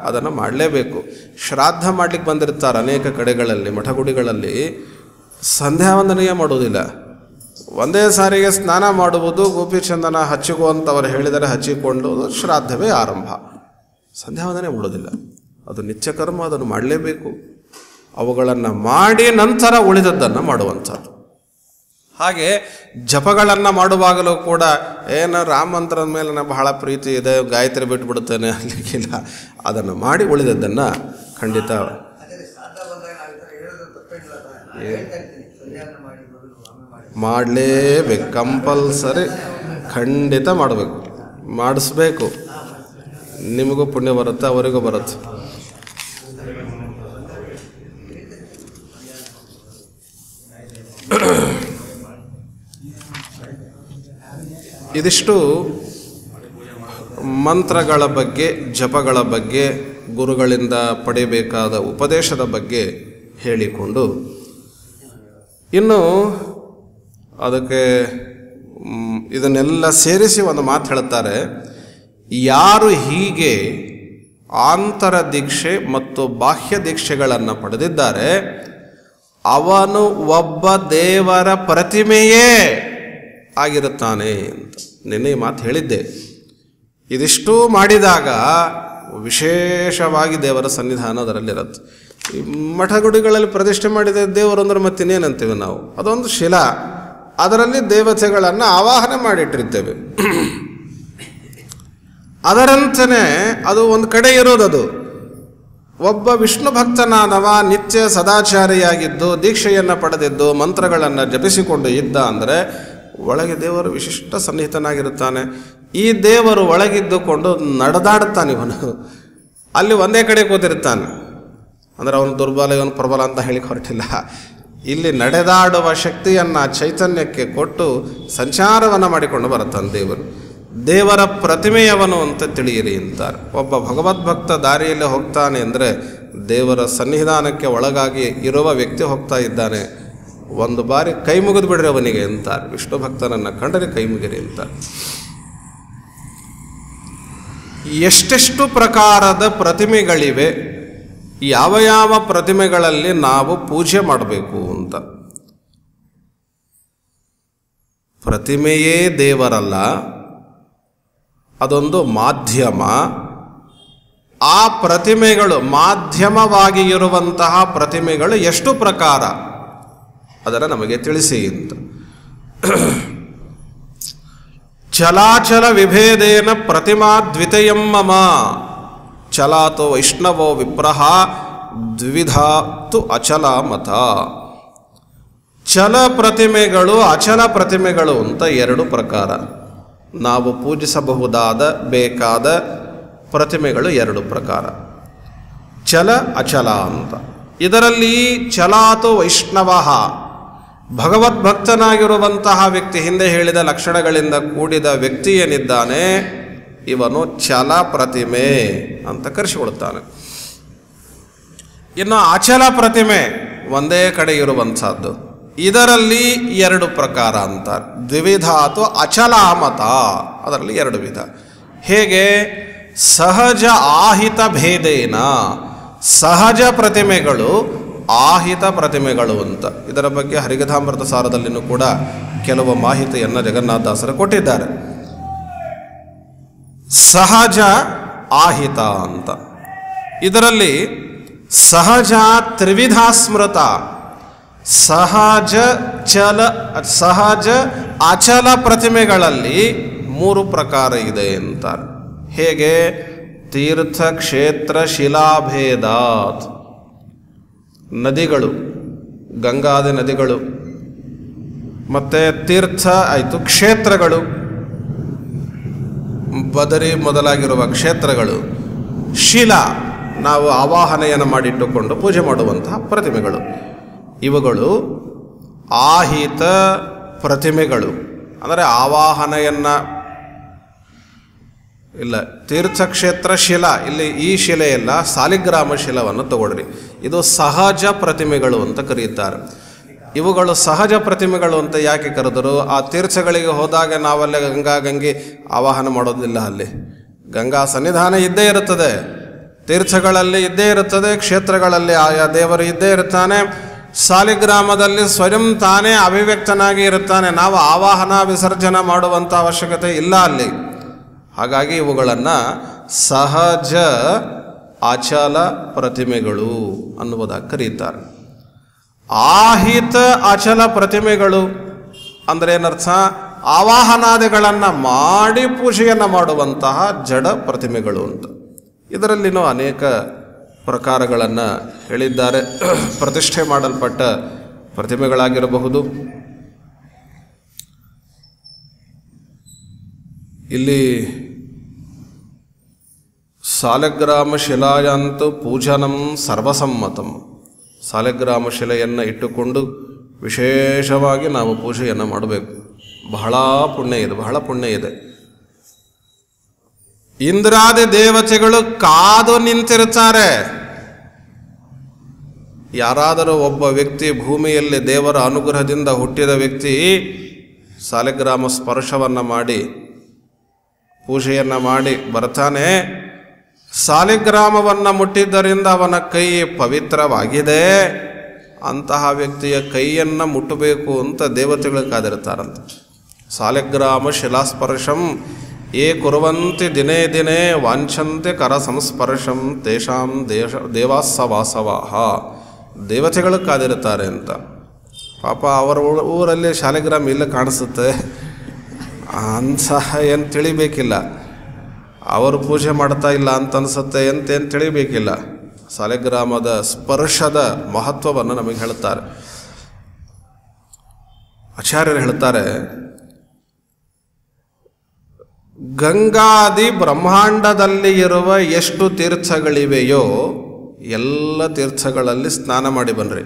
ಅದನ್ನು ಮಾಡಲೇಬೇಕು. ಶ್ರಾದ್ದ ಮಾಡಲಿಕ್ಕೆ ಬಂದಿರ್ತಾರೆ ಅನೇಕ ಕಡೆಗಳಲ್ಲಿ, ಮಠಗುಡಿಗಳಲ್ಲಿ ಸಂಧ್ಯಾವಂದನೆಯೇ ಮಾಡುವುದಿಲ್ಲ. ಒಂದೇ ಸಾರಿಗೆ ಸ್ನಾನ ಮಾಡುವುದು, ಗೋಪಿಚಂದನ ಹಚ್ಚಿಕೋ ಅಂತವರು ಹೇಳಿದರೆ ಹಚ್ಚಿಕೊಂಡು ಶ್ರಾದ್ದವೇ ಆರಂಭ. ಸಂಧ್ಯಾವಂದನೆ ಮಾಡುವುದಿಲ್ಲ. ಅದು ನಿತ್ಯ ಕರ್ಮ, ಅದನ್ನು ಮಾಡಲೇಬೇಕು. ಅವುಗಳನ್ನು ಮಾಡಿ ನಂತರ ಉಳಿದದ್ದನ್ನು ಮಾಡುವಂಥದ್ದು. ಹಾಗೆ ಜಪಗಳನ್ನು ಮಾಡುವಾಗಲೂ ಕೂಡ ಏನು ರಾಮ ಮಂತ್ರದ ಮೇಲೆ ನನಗೆ ಬಹಳ ಪ್ರೀತಿ ಇದೆ, ಗಾಯತ್ರಿ ಬಿಟ್ಟುಬಿಡುತ್ತೇನೆ ಅಲ್ಲಿಗಿಲ್ಲ. ಅದನ್ನು ಮಾಡಿ ಉಳಿದದ್ದನ್ನು ಖಂಡಿತ ಮಾಡಲೇಬೇಕು. ಕಂಪಲ್ಸರಿ ಖಂಡಿತ ಮಾಡಬೇಕು, ಮಾಡಿಸ್ಬೇಕು. ನಿಮಗೂ ಪುಣ್ಯ ಬರುತ್ತೆ, ಅವರಿಗೂ ಬರುತ್ತೆ. ಇದಿಷ್ಟು ಮಂತ್ರಗಳ ಬಗ್ಗೆ, ಜಪಗಳ ಬಗ್ಗೆ, ಗುರುಗಳಿಂದ ಪಡೆಯಬೇಕಾದ ಉಪದೇಶದ ಬಗ್ಗೆ ಹೇಳಿಕೊಂಡು, ಇನ್ನು ಅದಕ್ಕೆ ಇದನ್ನೆಲ್ಲ ಸೇರಿಸಿ ಒಂದು ಮಾತು ಹೇಳುತ್ತಾರೆ. ಯಾರು ಹೀಗೆ ಆಂತರ ದೀಕ್ಷೆ ಮತ್ತು ಬಾಹ್ಯ ದೀಕ್ಷೆಗಳನ್ನು ಪಡೆದಿದ್ದಾರೆ, ಅವನು ಒಬ್ಬ ದೇವರ ಪ್ರತಿಮೆಯೇ ಆಗಿರುತ್ತಾನೆ ಅಂತ ನಿನ್ನೆ ಮಾತು ಹೇಳಿದ್ದೆ. ಇದಿಷ್ಟು ಮಾಡಿದಾಗ ವಿಶೇಷವಾಗಿ ದೇವರ ಸನ್ನಿಧಾನ ಅದರಲ್ಲಿರುತ್ತೆ. ಈ ಮಠಗುಡಿಗಳಲ್ಲಿ ಪ್ರತಿಷ್ಠೆ ಮಾಡಿದ ದೇವರು ಅಂದ್ರೆ ಮತ್ತಿನ್ನೇನಂತೀವಿ ನಾವು? ಅದೊಂದು ಶಿಲಾ, ಅದರಲ್ಲಿ ದೇವತೆಗಳನ್ನು ಆವಾಹನೆ ಮಾಡಿಟ್ಟಿರ್ತೇವೆ. ಅದರಂತೆಯೇ ಅದು ಒಂದು ಕಡೆ ಇರೋದದು. ಒಬ್ಬ ವಿಷ್ಣು ಭಕ್ತನಾದವ ನಿತ್ಯ ಸದಾಚಾರಿಯಾಗಿದ್ದು ದೀಕ್ಷೆಯನ್ನು ಪಡೆದಿದ್ದು ಮಂತ್ರಗಳನ್ನು ಜಪಿಸಿಕೊಂಡು ಇದ್ದ ಅಂದರೆ ಒಳಗೆ ದೇವರು ವಿಶಿಷ್ಟ ಸನ್ನಿಹಿತನಾಗಿರುತ್ತಾನೆ. ಈ ದೇವರು ಒಳಗಿದ್ದುಕೊಂಡು ನಡೆದಾಡುತ್ತಾನೆ. ಇವನು ಅಲ್ಲಿ ಒಂದೇ ಕಡೆ ಕೂತಿರ್ತಾನೆ ಅಂದರೆ ಅವನು ದುರ್ಬಲ, ಇವನು ಪ್ರಬಲ ಅಂತ ಹೇಳಿ ಹೊರಟಿಲ್ಲ. ಇಲ್ಲಿ ನಡೆದಾಡುವ ಶಕ್ತಿಯನ್ನು ಚೈತನ್ಯಕ್ಕೆ ಕೊಟ್ಟು ಸಂಚಾರವನ್ನು ಮಾಡಿಕೊಂಡು ಬರುತ್ತಾನೆ ದೇವರು. ದೇವರ ಪ್ರತಿಮೆಯವನು ಅಂತ ತಿಳಿಯಿರಿ ಅಂತಾರೆ. ಒಬ್ಬ ಭಗವದ್ಭಕ್ತ ದಾರಿಯಲ್ಲಿ ಹೋಗ್ತಾನೆ ಅಂದರೆ ದೇವರ ಸನ್ನಿಧಾನಕ್ಕೆ ಒಳಗಾಗಿ ಇರುವ ವ್ಯಕ್ತಿ ಹೋಗ್ತಾ ಇದ್ದಾನೆ. ಒಂದು ಬಾರಿ ಕೈ ಮುಗಿದು ಬಿಡ್ರಿ ಅವನಿಗೆ ಅಂತಾರೆ. ವಿಷ್ಣು ಭಕ್ತನನ್ನು ಕಂಡರೆ ಕೈ ಮುಗಿರಿ ಅಂತಾರೆ. ಎಷ್ಟೆಷ್ಟು ಪ್ರಕಾರದ ಪ್ರತಿಮೆಗಳಿವೆ, ಯಾವ ಯಾವ ಪ್ರತಿಮೆಗಳಲ್ಲಿ ನಾವು ಪೂಜೆ ಮಾಡಬೇಕು ಅಂತ. ಪ್ರತಿಮೆಯೇ ದೇವರಲ್ಲ, ಅದೊಂದು ಮಾಧ್ಯಮ. ಆ ಪ್ರತಿಮೆಗಳು ಮಾಧ್ಯಮವಾಗಿ ಇರುವಂತಹ ಪ್ರತಿಮೆಗಳು ಎಷ್ಟು ಪ್ರಕಾರ ಅದನ್ನು ನಮಗೆ ತಿಳಿಸಿ ಅಂತ. ಚಲಾಚಲ ವಿಭೇದೇನ ಪ್ರತಿಮಾ ದ್ವಿತೀಯಂ ಮಮ ಚಲಾತೋ ವೈಷ್ಣವೋ ವಿಪ್ರಹ ದ್ವಿಧಾತು ಅಚಲ ಮತ. ಚಲ ಪ್ರತಿಮೆಗಳು, ಅಚಲ ಪ್ರತಿಮೆಗಳು ಅಂತ 2 ಪ್ರಕಾರ. ನಾವು ಪೂಜಿಸಬಹುದಾದ ಬೇಕಾದ ಪ್ರತಿಮೆಗಳು 2 ಪ್ರಕಾರ, ಚಲ ಅಚಲ ಅಂತ. ಇದರಲ್ಲಿ ಚಲಾತು ವೈಷ್ಣವ, ಭಗವದ್ಭಕ್ತನಾಗಿರುವಂತಹ ವ್ಯಕ್ತಿ, ಹಿಂದೆ ಹೇಳಿದ ಲಕ್ಷಣಗಳಿಂದ ಕೂಡಿದ ವ್ಯಕ್ತಿ ಏನಿದ್ದಾನೆ ಇವನು ಚಲ ಪ್ರತಿಮೆ ಅಂತ ಕರೆಸಿಕೊಳ್ತಾನೆ. ಇನ್ನು ಅಚಲ ಪ್ರತಿಮೆ ಒಂದೇ ಕಡೆ ಇರುವಂಥದ್ದು, ಇದರಲ್ಲಿ 2 ಪ್ರಕಾರ ಅಂತ. ದ್ವಿವಿಧಾತು ಅಚಲಾಮತ, ಅದರಲ್ಲಿ 2 ವಿಧ. ಹೇಗೆ? ಸಹಜ ಆಹಿತ ಭೇದೇನ, ಸಹಜ ಪ್ರತಿಮೆಗಳು, ಆಹಿತ ಪ್ರತಿಮೆಗಳು ಅಂತ. ಇದರ ಬಗ್ಗೆ ಹರಿಕಥಾಮೃತ ಸಾರದಲ್ಲಿನೂ ಕೂಡ ಕೆಲವು ಮಾಹಿತಿಯನ್ನು ಜಗನ್ನಾಥದಾಸರು ಕೊಟ್ಟಿದ್ದಾರೆ. ಸಹಜ ಆಹಿತ ಅಂತ. ಇದರಲ್ಲಿ ಸಹಜ ತ್ರಿವಿಧ ಸ್ಮೃತ, ಸಹಜ ಅಚಲ ಪ್ರತಿಮೆಗಳಲ್ಲಿ 3 ಪ್ರಕಾರ ಇದೆ ಅಂತಾರೆ. ಹೇಗೆ? ತೀರ್ಥ ಕ್ಷೇತ್ರ ಶಿಲಾಭೇದಾತ್. ನದಿಗಳು, ಗಂಗಾದಿ ನದಿಗಳು, ಮತ್ತು ತೀರ್ಥ ಆಯಿತು, ಕ್ಷೇತ್ರಗಳು, ಬದರಿ ಮೊದಲಾಗಿರುವ ಕ್ಷೇತ್ರಗಳು, ಶಿಲಾ ನಾವು ಆವಾಹನೆಯನ್ನು ಮಾಡಿಟ್ಟುಕೊಂಡು ಪೂಜೆ ಮಾಡುವಂತಹ ಪ್ರತಿಮೆಗಳು. ಇವುಗಳು ಆಹಿತ ಪ್ರತಿಮೆಗಳು. ಅಂದರೆ ಆವಾಹನೆಯನ್ನು ಇಲ್ಲ, ತೀರ್ಥಕ್ಷೇತ್ರ ಶಿಲಾ, ಇಲ್ಲಿ ಈ ಶಿಲೆಯಲ್ಲ, ಸಾಲಿಗ್ರಾಮ ಶಿಲವನ್ನು ತಗೊಳ್ರಿ. ಇದು ಸಹಜ ಪ್ರತಿಮೆಗಳು ಅಂತ ಕರೆಯುತ್ತಾರೆ. ಇವುಗಳು ಸಹಜ ಪ್ರತಿಮೆಗಳು ಅಂತ ಯಾಕೆ ಕರೆದರು? ಆ ತೀರ್ಥಗಳಿಗೆ ಹೋದಾಗ ನಾವಲ್ಲೇ ಗಂಗೆ ಆವಾಹನ ಮಾಡೋದಿಲ್ಲ. ಅಲ್ಲಿ ಗಂಗಾ ಸನ್ನಿಧಾನ ಇದ್ದೇ ಇರುತ್ತದೆ, ತೀರ್ಥಗಳಲ್ಲಿ ಇದ್ದೇ ಇರುತ್ತದೆ, ಕ್ಷೇತ್ರಗಳಲ್ಲಿ ಆಯಾ ದೇವರು ಇದ್ದೇ ಇರ್ತಾನೆ. ಸಾಲಿಗ್ರಾಮದಲ್ಲಿ ಸ್ವಯಂ ತಾನೇ ಅಭಿವ್ಯಕ್ತನಾಗಿ ಇರುತ್ತಾನೆ. ನಾವು ಆವಾಹನ ವಿಸರ್ಜನೆ ಮಾಡುವಂಥ ಅವಶ್ಯಕತೆ ಇಲ್ಲ ಅಲ್ಲಿ. ಹಾಗಾಗಿ ಇವುಗಳನ್ನು ಸಹಜ ಅಚಲ ಪ್ರತಿಮೆಗಳು ಅನ್ನುವುದಾಗಿ ಕರೀತಾರೆ. ಆಹಿತ ಅಚಲ ಪ್ರತಿಮೆಗಳು ಅಂದರೆ ಏನರ್ಥ? ಆವಾಹನಾದಿಗಳನ್ನು ಮಾಡಿ ಪೂಜೆಯನ್ನು ಮಾಡುವಂತಹ ಜಡ ಪ್ರತಿಮೆಗಳು ಅಂತ. ಇದರಲ್ಲಿನೂ ಅನೇಕ ಪ್ರಕಾರಗಳನ್ನು ಹೇಳಿದ್ದಾರೆ. ಪ್ರತಿಷ್ಠೆ ಮಾಡಲ್ಪಟ್ಟ ಪ್ರತಿಮೆಗಳಾಗಿರಬಹುದು. ಇಲ್ಲಿ ಸಾಲಿಗ್ರಾಮ ಶಿಲಾಯಾಂತು ಪೂಜನಂ ಸರ್ವಸಮ್ಮತಂ. ಸಾಲಿಗ್ರಾಮ ಶಿಲೆಯನ್ನು ಇಟ್ಟುಕೊಂಡು ವಿಶೇಷವಾಗಿ ನಾವು ಪೂಜೆಯನ್ನು ಮಾಡಬೇಕು. ಬಹಳ ಪುಣ್ಯ ಇದೆ. ಇಂದ್ರಾದಿ ದೇವತೆಗಳು ಕಾದು ನಿಂತಿರ್ತಾರೆ. ಯಾರಾದರೂ ಒಬ್ಬ ವ್ಯಕ್ತಿ ಭೂಮಿಯಲ್ಲಿ ದೇವರ ಅನುಗ್ರಹದಿಂದ ಹುಟ್ಟಿದ ವ್ಯಕ್ತಿ ಸಾಲಿಗ್ರಾಮ ಸ್ಪರ್ಶವನ್ನು ಮಾಡಿ ಪೂಜೆಯನ್ನು ಮಾಡಿ ಬರ್ತಾನೆ. ಸಾಲಿಗ್ರಾಮವನ್ನು ಮುಟ್ಟಿದ್ದರಿಂದ ಅವನ ಕೈ ಪವಿತ್ರವಾಗಿದೆ. ಅಂತಹ ವ್ಯಕ್ತಿಯ ಕೈಯನ್ನು ಮುಟ್ಟಬೇಕು ಅಂತ ದೇವತೆಗಳು ಕಾದಿರ್ತಾರಂತ. ಸಾಲಿಗ್ರಾಮ ಶಿಲಾಸ್ಪರ್ಶಂ ಯೇ ಕುರುವಂತಿ ದಿನೇ ದಿನೇ ವಾಂಛಂತೆ ಕರ ಸಂಸ್ಪರ್ಶಂ ತೇಷಾಂ ದೇವಾಸ್ಸ ವಾಸವಾಹ. ದೇವತೆಗಳು ಕಾದಿರ್ತಾರೆ ಅಂತ. ಪಾಪ ಅವರ ಊರಲ್ಲಿ ಶಾಲಿಗ್ರಾಮ ಇಲ್ಲ ಕಾಣಿಸುತ್ತೆ ಅಂತಹ ಏನು ತಿಳಿಬೇಕಿಲ್ಲ. ಅವರು ಪೂಜೆ ಮಾಡ್ತಾ ಇಲ್ಲ ಅಂತ ಅನಿಸುತ್ತೆ ಅಂತೇನು ತಿಳಿಬೇಕಿಲ್ಲ. ಸಾಲಿಗ್ರಾಮದ ಸ್ಪರ್ಶದ ಮಹತ್ವವನ್ನು ನಮಗೆ ಹೇಳ್ತಾರೆ. ಆಚಾರ್ಯರು ಹೇಳ್ತಾರೆ, ಗಂಗಾದಿ ಬ್ರಹ್ಮಾಂಡದಲ್ಲಿ ಇರುವ ಎಷ್ಟು ತೀರ್ಥಗಳಿವೆಯೋ ಎಲ್ಲ ತೀರ್ಥಗಳಲ್ಲಿ ಸ್ನಾನ ಮಾಡಿ ಬನ್ನಿರಿ.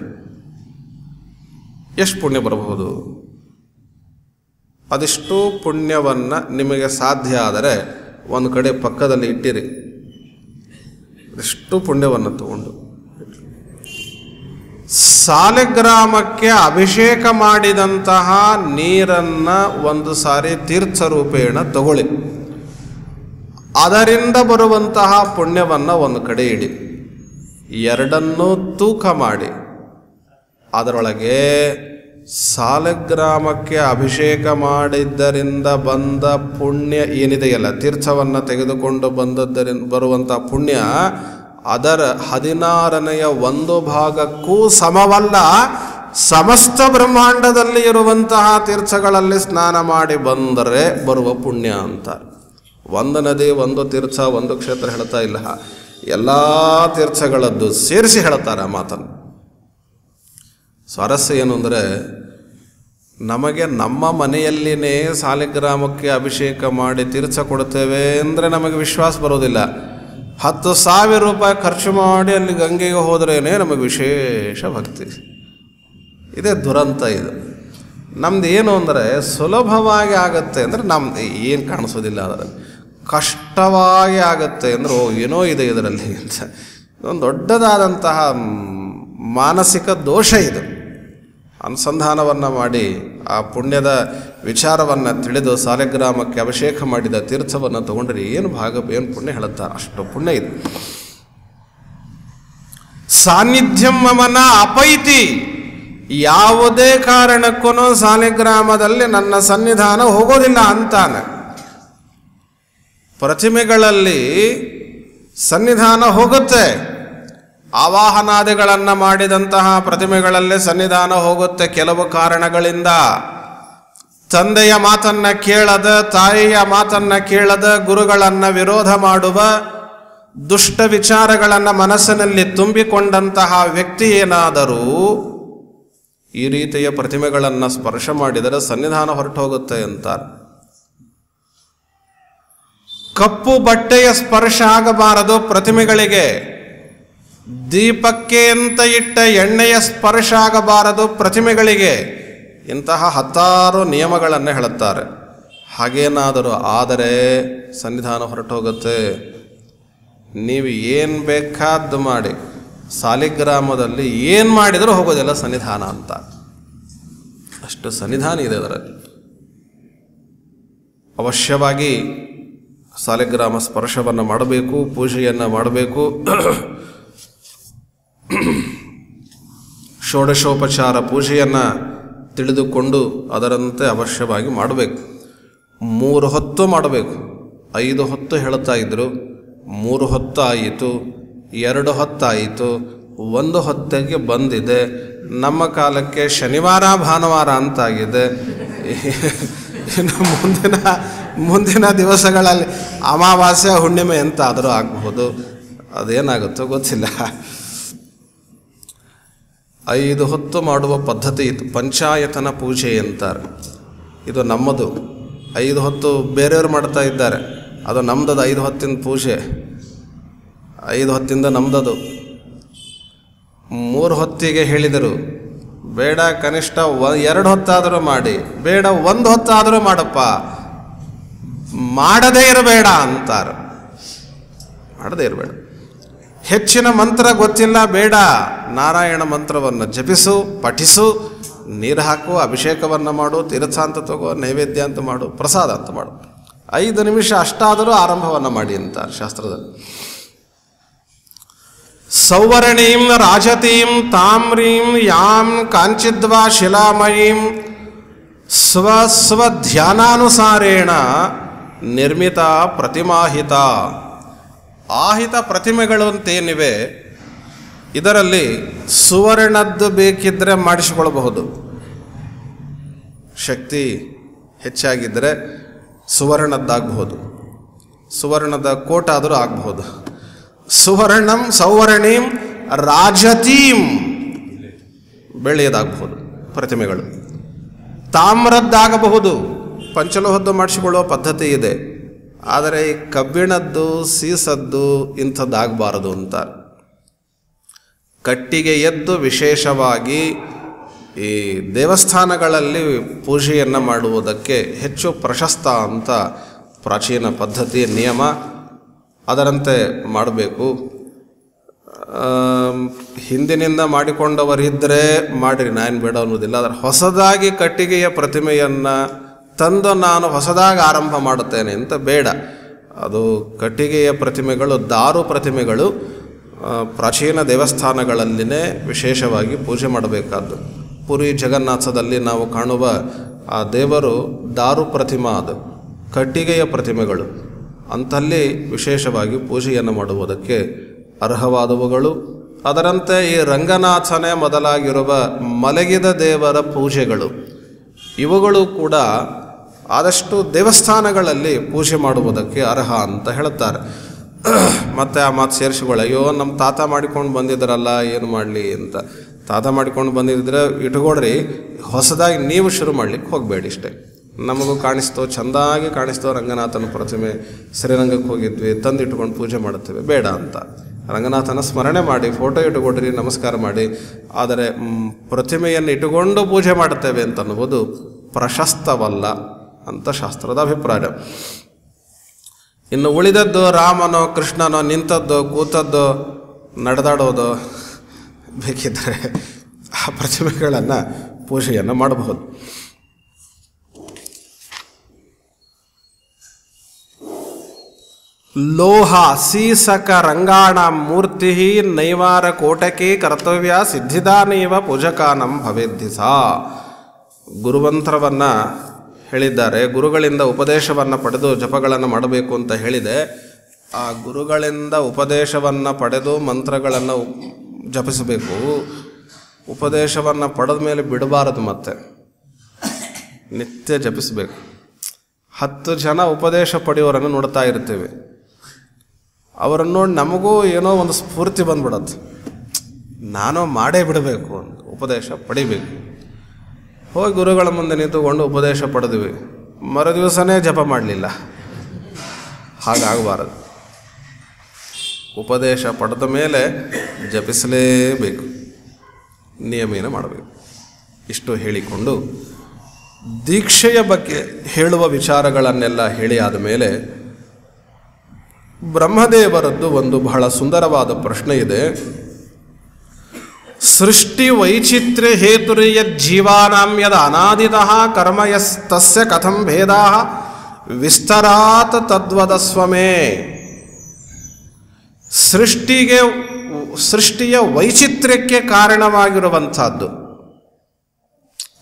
ಎಷ್ಟು ಪುಣ್ಯ ಬರಬಹುದು? ಅದಿಷ್ಟು ಪುಣ್ಯವನ್ನು ನಿಮಗೆ ಸಾಧ್ಯ ಆದರೆ ಒಂದು ಕಡೆ ಪಕ್ಕದಲ್ಲಿ ಇಟ್ಟಿರಿ. ಎಷ್ಟು ಪುಣ್ಯವನ್ನು ತಗೊಂಡು ಸಾಲಿಗ್ರಾಮಕ್ಕೆ ಅಭಿಷೇಕ ಮಾಡಿದಂತಹ ನೀರನ್ನು ಒಂದು ಸಾರಿ ತೀರ್ಥರೂಪೇಣ ತಗೊಳ್ಳಿ. ಅದರಿಂದ ಬರುವಂತಹ ಪುಣ್ಯವನ್ನು ಒಂದು ಕಡೆ ಇಡಿ. ಎರಡನ್ನೂ ತೂಕ ಮಾಡಿ ಅದರೊಳಗೆ ಸಾಲಿಗ್ರಾಮಕ್ಕೆ ಅಭಿಷೇಕ ಮಾಡಿದ್ದರಿಂದ ಬಂದ ಪುಣ್ಯ ಏನಿದೆಯಲ್ಲ, ತೀರ್ಥವನ್ನು ತೆಗೆದುಕೊಂಡು ಬಂದದ್ದರಿಂದ ಬರುವಂಥ ಪುಣ್ಯ ಅದರ 16ನೇ 1 ಭಾಗಕ್ಕೂ ಸಮವಲ್ಲ. ಸಮಸ್ತ ಬ್ರಹ್ಮಾಂಡದಲ್ಲಿ ಇರುವಂತಹ ತೀರ್ಥಗಳಲ್ಲಿ ಸ್ನಾನ ಮಾಡಿ ಬಂದರೆ ಬರುವ ಪುಣ್ಯ ಅಂತ. ಒಂದು ನದಿ, ಒಂದು ತೀರ್ಥ, ಒಂದು ಕ್ಷೇತ್ರ ಹೇಳ್ತಾ ಇಲ್ಲ, ಎಲ್ಲ ತೀರ್ಥಗಳದ್ದು ಸೇರಿಸಿ ಹೇಳ್ತಾರೆ ಆ ಮಾತನ್ನು. ಸ್ವಾರಸ್ಯ ಏನು ಅಂದರೆ, ನಮಗೆ ನಮ್ಮ ಮನೆಯಲ್ಲಿನೇ ಸಾಲಿಗ್ರಾಮಕ್ಕೆ ಅಭಿಷೇಕ ಮಾಡಿ ತೀರ್ಥ ಕೊಡ್ತೇವೆ ಅಂದರೆ ನಮಗೆ ವಿಶ್ವಾಸ ಬರೋದಿಲ್ಲ. 10,000 ರೂಪಾಯಿ ಖರ್ಚು ಮಾಡಿ ಅಲ್ಲಿ ಗಂಗೆಗೆ ಹೋದ್ರೇ ನಮಗೆ ವಿಶೇಷ ಭಕ್ತಿ. ಇದೇ ದುರಂತ. ಇದು ನಮ್ದು ಏನು ಅಂದರೆ ಸುಲಭವಾಗಿ ಆಗುತ್ತೆ ಅಂದರೆ ನಮ್ದು ಏನು ಕಾಣಿಸೋದಿಲ್ಲ. ಅದರಲ್ಲಿ ಕಷ್ಟವಾಗಿ ಆಗುತ್ತೆ ಅಂದರೆ ಏನೋ ಇದೆ ಇದರಲ್ಲಿ ಅಂತ ಒಂದು ದೊಡ್ಡದಾದಂತಹ ಮಾನಸಿಕ ದೋಷ ಇದು. ಅನುಸಂಧಾನವನ್ನು ಮಾಡಿ ಆ ಪುಣ್ಯದ ವಿಚಾರವನ್ನು ತಿಳಿದು ಸಾಲಿಗ್ರಾಮಕ್ಕೆ ಅಭಿಷೇಕ ಮಾಡಿದ ತೀರ್ಥವನ್ನು ತಗೊಂಡ್ರೆ ಏನು ಪುಣ್ಯ ಹೇಳುತ್ತಾರೆ, ಅಷ್ಟು ಪುಣ್ಯ ಇದೆ. ಸಾನ್ನಿಧ್ಯಂ ಮಮನ ಅಪೈತಿ, ಯಾವುದೇ ಕಾರಣಕ್ಕೂ ಸಾಲಿಗ್ರಾಮದಲ್ಲಿ ನನ್ನ ಸನ್ನಿಧಾನ ಹೋಗೋದಿಲ್ಲ ಅಂತಾನೆ. ಪ್ರತಿಮೆಗಳಲ್ಲಿ ಸನ್ನಿಧಾನ ಹೋಗುತ್ತೆ, ಆವಾಹನಾದಿಗಳನ್ನು ಮಾಡಿದಂತಹ ಪ್ರತಿಮೆಗಳಲ್ಲಿ ಸನ್ನಿಧಾನ ಹೋಗುತ್ತೆ. ಕೆಲವು ಕಾರಣಗಳಿಂದ ತಂದೆಯ ಮಾತನ್ನು ಕೇಳದ, ತಾಯಿಯ ಮಾತನ್ನು ಕೇಳದ, ಗುರುಗಳನ್ನು ವಿರೋಧ ಮಾಡುವ ದುಷ್ಟ ವಿಚಾರಗಳನ್ನು ಮನಸ್ಸಿನಲ್ಲಿ ತುಂಬಿಕೊಂಡಂತಹ ವ್ಯಕ್ತಿ ಏನಾದರೂ ಈ ರೀತಿಯ ಪ್ರತಿಮೆಗಳನ್ನು ಸ್ಪರ್ಶ ಮಾಡಿದರೆ ಸನ್ನಿಧಾನ ಹೊರಟು ಹೋಗುತ್ತೆ ಅಂತಾರೆ. ಕಪ್ಪು ಬಟ್ಟೆಯ ಸ್ಪರ್ಶ ಆಗಬಾರದು ಪ್ರತಿಮೆಗಳಿಗೆ. ದೀಪಕ್ಕೆ ಅಂತ ಇಟ್ಟ ಎಣ್ಣೆಯ ಸ್ಪರ್ಶ ಆಗಬಾರದು ಪ್ರತಿಮೆಗಳಿಗೆ. ಇಂತಹ 10 ನಿಯಮಗಳನ್ನು ಹೇಳುತ್ತಾರೆ. ಹಾಗೇನಾದರೂ ಆದರೆ ಸನ್ನಿಧಾನ ಹೊರಟು ಹೋಗುತ್ತೆ. ನೀವು ಏನು ಬೇಕಾದ್ದು ಮಾಡಿ, ಸಾಲಿಗ್ರಾಮದಲ್ಲಿ ಏನು ಮಾಡಿದರೂ ಹೋಗೋದಿಲ್ಲ ಸನ್ನಿಧಾನ ಅಂತ. ಅಷ್ಟು ಸನ್ನಿಧಾನ ಇದೆ ಅದರಲ್ಲಿ. ಅವಶ್ಯವಾಗಿ ಸಾಲಿಗ್ರಾಮ ಸ್ಪರ್ಶವನ್ನು ಮಾಡಬೇಕು, ಪೂಜೆಯನ್ನು ಮಾಡಬೇಕು. ಷೋಡಶೋಪಚಾರ ಪೂಜೆಯನ್ನು ತಿಳಿದುಕೊಂಡು ಅದರಂತೆ ಅವಶ್ಯವಾಗಿ ಮಾಡಬೇಕು. 3 ಹೊತ್ತು ಮಾಡಬೇಕು. 5 ಹೊತ್ತು ಹೇಳ್ತಾ ಇದ್ದರು, 3 ಹೊತ್ತು ಆಯಿತು, 2 ಹೊತ್ತಾಯಿತು, 1 ಹೊತ್ತಿಗೆ ಬಂದಿದೆ. ನಮ್ಮ ಕಾಲಕ್ಕೆ ಶನಿವಾರ ಭಾನುವಾರ ಅಂತಾಗಿದೆ. ಇನ್ನು ಮುಂದಿನ ದಿವಸಗಳಲ್ಲಿ ಅಮಾವಾಸ್ಯೆ ಹುಣ್ಣಿಮೆ ಎಂತಾದರೂ ಆಗಬಹುದು. ಅದೇನಾಗುತ್ತೋ ಗೊತ್ತಿಲ್ಲ. 5 ಹೊತ್ತು ಮಾಡುವ ಪದ್ಧತಿ ಇತ್ತು. ಪಂಚಾಯತನ ಪೂಜೆ ಅಂತಾರೆ. ಇದು ನಮ್ಮದು. 5 ಹೊತ್ತು ಬೇರೆಯವರು ಮಾಡ್ತಾ ಇದ್ದಾರೆ. ಅದು ನಮ್ಮದದು 5 ಹೊತ್ತಿನ ಪೂಜೆ. 5 ಹೊತ್ತಿಂದ ನಮ್ಮದದು. 3 ಹೊತ್ತಿಗೆ ಹೇಳಿದರು, ಬೇಡ ಕನಿಷ್ಠ 2 ಹೊತ್ತಾದರೂ ಮಾಡಿ, ಬೇಡ 1 ಹೊತ್ತಾದರೂ ಮಾಡಪ್ಪ, ಮಾಡದೇ ಇರಬೇಡ ಅಂತಾರೆ. ಮಾಡದೇ ಇರಬೇಡ. ಹೆಚ್ಚಿನ ಮಂತ್ರ ಗೊತ್ತಿಲ್ಲ, ಬೇಡ, ನಾರಾಯಣ ಮಂತ್ರವನ್ನು ಜಪಿಸು, ಪಠಿಸು, ನೀರು ಹಾಕು, ಅಭಿಷೇಕವನ್ನು ಮಾಡು, ತೀರ್ಥ ಅಂತ ತಗೋ, ನೈವೇದ್ಯ ಅಂತ ಮಾಡು, ಪ್ರಸಾದ ಅಂತ ಮಾಡು. 5 ನಿಮಿಷ ಅಷ್ಟಾದರೂ ಆರಂಭವನ್ನು ಮಾಡಿ ಅಂತಾರೆ ಶಾಸ್ತ್ರದಲ್ಲಿ. ಸೌವರ್ಣೀಂ ರಾಜತೀಂ ತಾಮ್ರೀಂ ಯಾಂ ಕಾಂಚಿದ್ವಾ ಶಿಲಾಮಯೀಂ ಸ್ವಧ್ಯಾನಾನುಸಾರೇಣ ನಿರ್ಮಿತ ಪ್ರತಿಮಾಹಿತ. ಆಹಿತ ಪ್ರತಿಮೆಗಳು ಅಂತೇನಿವೆ, ಇದರಲ್ಲಿ ಸುವರ್ಣದ್ದು ಬೇಕಿದ್ದರೆ ಮಾಡಿಸಿಕೊಳ್ಳಬಹುದು. ಶಕ್ತಿ ಹೆಚ್ಚಾಗಿದ್ದರೆ ಸುವರ್ಣದ್ದಾಗಬಹುದು, ಸುವರ್ಣದ ಕೋಟಾದರೂ ಆಗಬಹುದು. ಸುವರ್ಣಂ ಸೌವರ್ಣೀಂ ರಾಜತೀಂ, ಬೆಳೆಯದಾಗಬಹುದು ಪ್ರತಿಮೆಗಳು. ತಾಮ್ರದ್ದಾಗಬಹುದು, ಪಂಚಲೋಹದ್ದು ಮಾಡಿಸಿಕೊಳ್ಳುವ ಪದ್ಧತಿ ಇದೆ. ಆದರೆ ಈ ಕಬ್ಬಿಣದ್ದು, ಸೀಸದ್ದು ಇಂಥದ್ದಾಗಬಾರದು ಅಂತ. ಕಟ್ಟಿಗೆಯದ್ದು ವಿಶೇಷವಾಗಿ ಈ ದೇವಸ್ಥಾನಗಳಲ್ಲಿ ಪೂಜೆಯನ್ನು ಮಾಡುವುದಕ್ಕೆ ಹೆಚ್ಚು ಪ್ರಶಸ್ತ ಅಂತ ಪ್ರಾಚೀನ ಪದ್ಧತಿ, ನಿಯಮ. ಅದರಂತೆ ಮಾಡಬೇಕು. ಹಿಂದಿನಿಂದ ಮಾಡಿಕೊಂಡವರಿದ್ದರೆ ಮಾಡಿರಿ, ನಾನು ಬೇಡ ಅನ್ನೋದಿಲ್ಲ. ಆದರೆ ಹೊಸದಾಗಿ ಕಟ್ಟಿಗೆಯ ಪ್ರತಿಮೆಯನ್ನು ತಂದು ನಾನು ಹೊಸದಾಗಿ ಆರಂಭ ಮಾಡುತ್ತೇನೆ ಅಂತ ಬೇಡ. ಅದು ಕಟ್ಟಿಗೆಯ ಪ್ರತಿಮೆಗಳು, ದಾರು ಪ್ರತಿಮೆಗಳು ಪ್ರಾಚೀನ ದೇವಸ್ಥಾನಗಳಲ್ಲಿನೇ ವಿಶೇಷವಾಗಿ ಪೂಜೆ ಮಾಡಬೇಕಾದ್ದು. ಪುರಿ ಜಗನ್ನಾಥದಲ್ಲಿ ನಾವು ಕಾಣುವ ಆ ದೇವರು ದಾರು ಪ್ರತಿಮಾ, ಅದು ಕಟ್ಟಿಗೆಯ ಪ್ರತಿಮೆಗಳು. ಅಂಥಲ್ಲಿ ವಿಶೇಷವಾಗಿ ಪೂಜೆಯನ್ನು ಮಾಡುವುದಕ್ಕೆ ಅರ್ಹವಾದವುಗಳು. ಅದರಂತೆ ಈ ರಂಗನಾಥನೇ ಮೊದಲಾಗಿರುವ ಮಲಗಿದ ದೇವರ ಪೂಜೆಗಳು, ಇವುಗಳು ಕೂಡ ಆದಷ್ಟು ದೇವಸ್ಥಾನಗಳಲ್ಲಿ ಪೂಜೆ ಮಾಡುವುದಕ್ಕೆ ಅರ್ಹ ಅಂತ ಹೇಳುತ್ತಾರೆ. ಮತ್ತು ಆ ಮಾತು ಸೇರಿಸಿಕೊಳ್ಳ, ಅಯ್ಯೋ ನಮ್ಮ ತಾತ ಮಾಡಿಕೊಂಡು ಬಂದಿದ್ರಲ್ಲ, ಏನು ಮಾಡಲಿ ಅಂತ. ತಾತ ಮಾಡಿಕೊಂಡು ಬಂದಿದ್ದರೆ ಇಟ್ಕೊಡ್ರಿ, ಹೊಸದಾಗಿ ನೀವು ಶುರು ಮಾಡಲಿಕ್ಕೆ ಹೋಗಬೇಡಿ. ಇಷ್ಟೇ. ನಮಗೂ ಕಾಣಿಸ್ತೋ, ಚೆಂದಾಗಿ ಕಾಣಿಸ್ತೋ ರಂಗನಾಥನ ಪ್ರತಿಮೆ, ಶ್ರೀರಂಗಕ್ಕೆ ಹೋಗಿದ್ವಿ, ತಂದು ಇಟ್ಕೊಂಡು ಪೂಜೆ ಮಾಡುತ್ತೇವೆ, ಬೇಡ ಅಂತ. ರಂಗನಾಥನ ಸ್ಮರಣೆ ಮಾಡಿ, ಫೋಟೋ ಇಟ್ಟುಕೊಡ್ರಿ, ನಮಸ್ಕಾರ ಮಾಡಿ. ಆದರೆ ಪ್ರತಿಮೆಯನ್ನು ಇಟ್ಟುಕೊಂಡು ಪೂಜೆ ಮಾಡುತ್ತೇವೆ ಅಂತನ್ನುವುದು ಪ್ರಶಸ್ತವಲ್ಲ ಅಂತ ಶಾಸ್ತ್ರದ ಅಭಿಪ್ರಾಯ. ಇನ್ನು ಉಳಿದದ್ದು ರಾಮನೋ ಕೃಷ್ಣನೋ ನಿಂತದ್ದೋ ಕೂತದ್ದೋ ನಡೆದಾಡೋದು ಬೇಕಿದ್ದರೆ ಆ ಪ್ರತಿಮೆಗಳನ್ನು ಪೂಜೆಯನ್ನು ಮಾಡಬಹುದು. ಲೋಹ ಸೀಸಕ ರಂಗಾಣ ಮೂರ್ತಿ ನೈವಾರ ಕೋಟಕೆ ಕರ್ತವ್ಯ ಸಿದ್ಧಿದಾನೇವ ಪೂಜಕಾನಂ ಭವೇದ್ಧಿಸ. ಗುರುಮಂತ್ರವನ್ನು ಹೇಳಿದ್ದಾರೆ. ಗುರುಗಳಿಂದ ಉಪದೇಶವನ್ನು ಪಡೆದು ಜಪಗಳನ್ನು ಮಾಡಬೇಕು ಅಂತ ಹೇಳಿದೆ. ಆ ಗುರುಗಳಿಂದ ಉಪದೇಶವನ್ನು ಪಡೆದು ಮಂತ್ರಗಳನ್ನು ಜಪಿಸಬೇಕು. ಉಪದೇಶವನ್ನು ಪಡೆದ ಮೇಲೆ ಬಿಡಬಾರದು, ಮತ್ತೆ ನಿತ್ಯ ಜಪಿಸಬೇಕು. 10 ಜನ ಉಪದೇಶ ಪಡೆಯೋರನ್ನು ನೋಡ್ತಾ ಇರ್ತೀವಿ. ಅವರನ್ನು ನೋಡಿ ನಮಗೂ ಏನೋ ಒಂದು ಸ್ಫೂರ್ತಿ ಬಂದ್ಬಿಡತ್ತೆ, ನಾನು ಮಾಡೇ ಬಿಡಬೇಕು ಅಂತ ಉಪದೇಶ ಪಡಿಬೇಕು. ಹೋಗಿ ಗುರುಗಳ ಮುಂದೆ ನಿಂತುಕೊಂಡು ಉಪದೇಶ ಪಡೆದ್ವಿ, ಮರುದಿವಸನೇ ಜಪ ಮಾಡಲಿಲ್ಲ. ಹಾಗಾಗಬಾರದು. ಉಪದೇಶ ಪಡೆದ ಮೇಲೆ ಜಪಿಸಲೇಬೇಕು, ನಿಯಮೇನ ಮಾಡಬೇಕು. ಇಷ್ಟು ಹೇಳಿಕೊಂಡು ದೀಕ್ಷೆಯ ಬಗ್ಗೆ ಹೇಳುವ ವಿಚಾರಗಳನ್ನೆಲ್ಲ ಹೇಳಿ ಆದ ಮೇಲೆ ಬ್ರಹ್ಮದೇವರದ್ದು ಒಂದು ಬಹಳ ಸುಂದರವಾದ ಪ್ರಶ್ನೆ ಇದೆ. ಸೃಷ್ಟಿ ವೈಚಿತ್ರ್ಯ ಹೇತುರ್ಯದ್ ಜೀವಾನಾಂ ಯದ್ ಅನಾದಿತಃ ಕರ್ಮ ಯಸ್ತಸ್ಯ ಕಥಂ ಭೇದಾಃ ವಿಸ್ತರಾತ್ ತದ್ವದಸ್ವಮೇ. ಸೃಷ್ಟಿಯ ವೈಚಿತ್ರ್ಯಕ್ಕೆ ಕಾರಣವಾಗಿರುವಂಥದ್ದು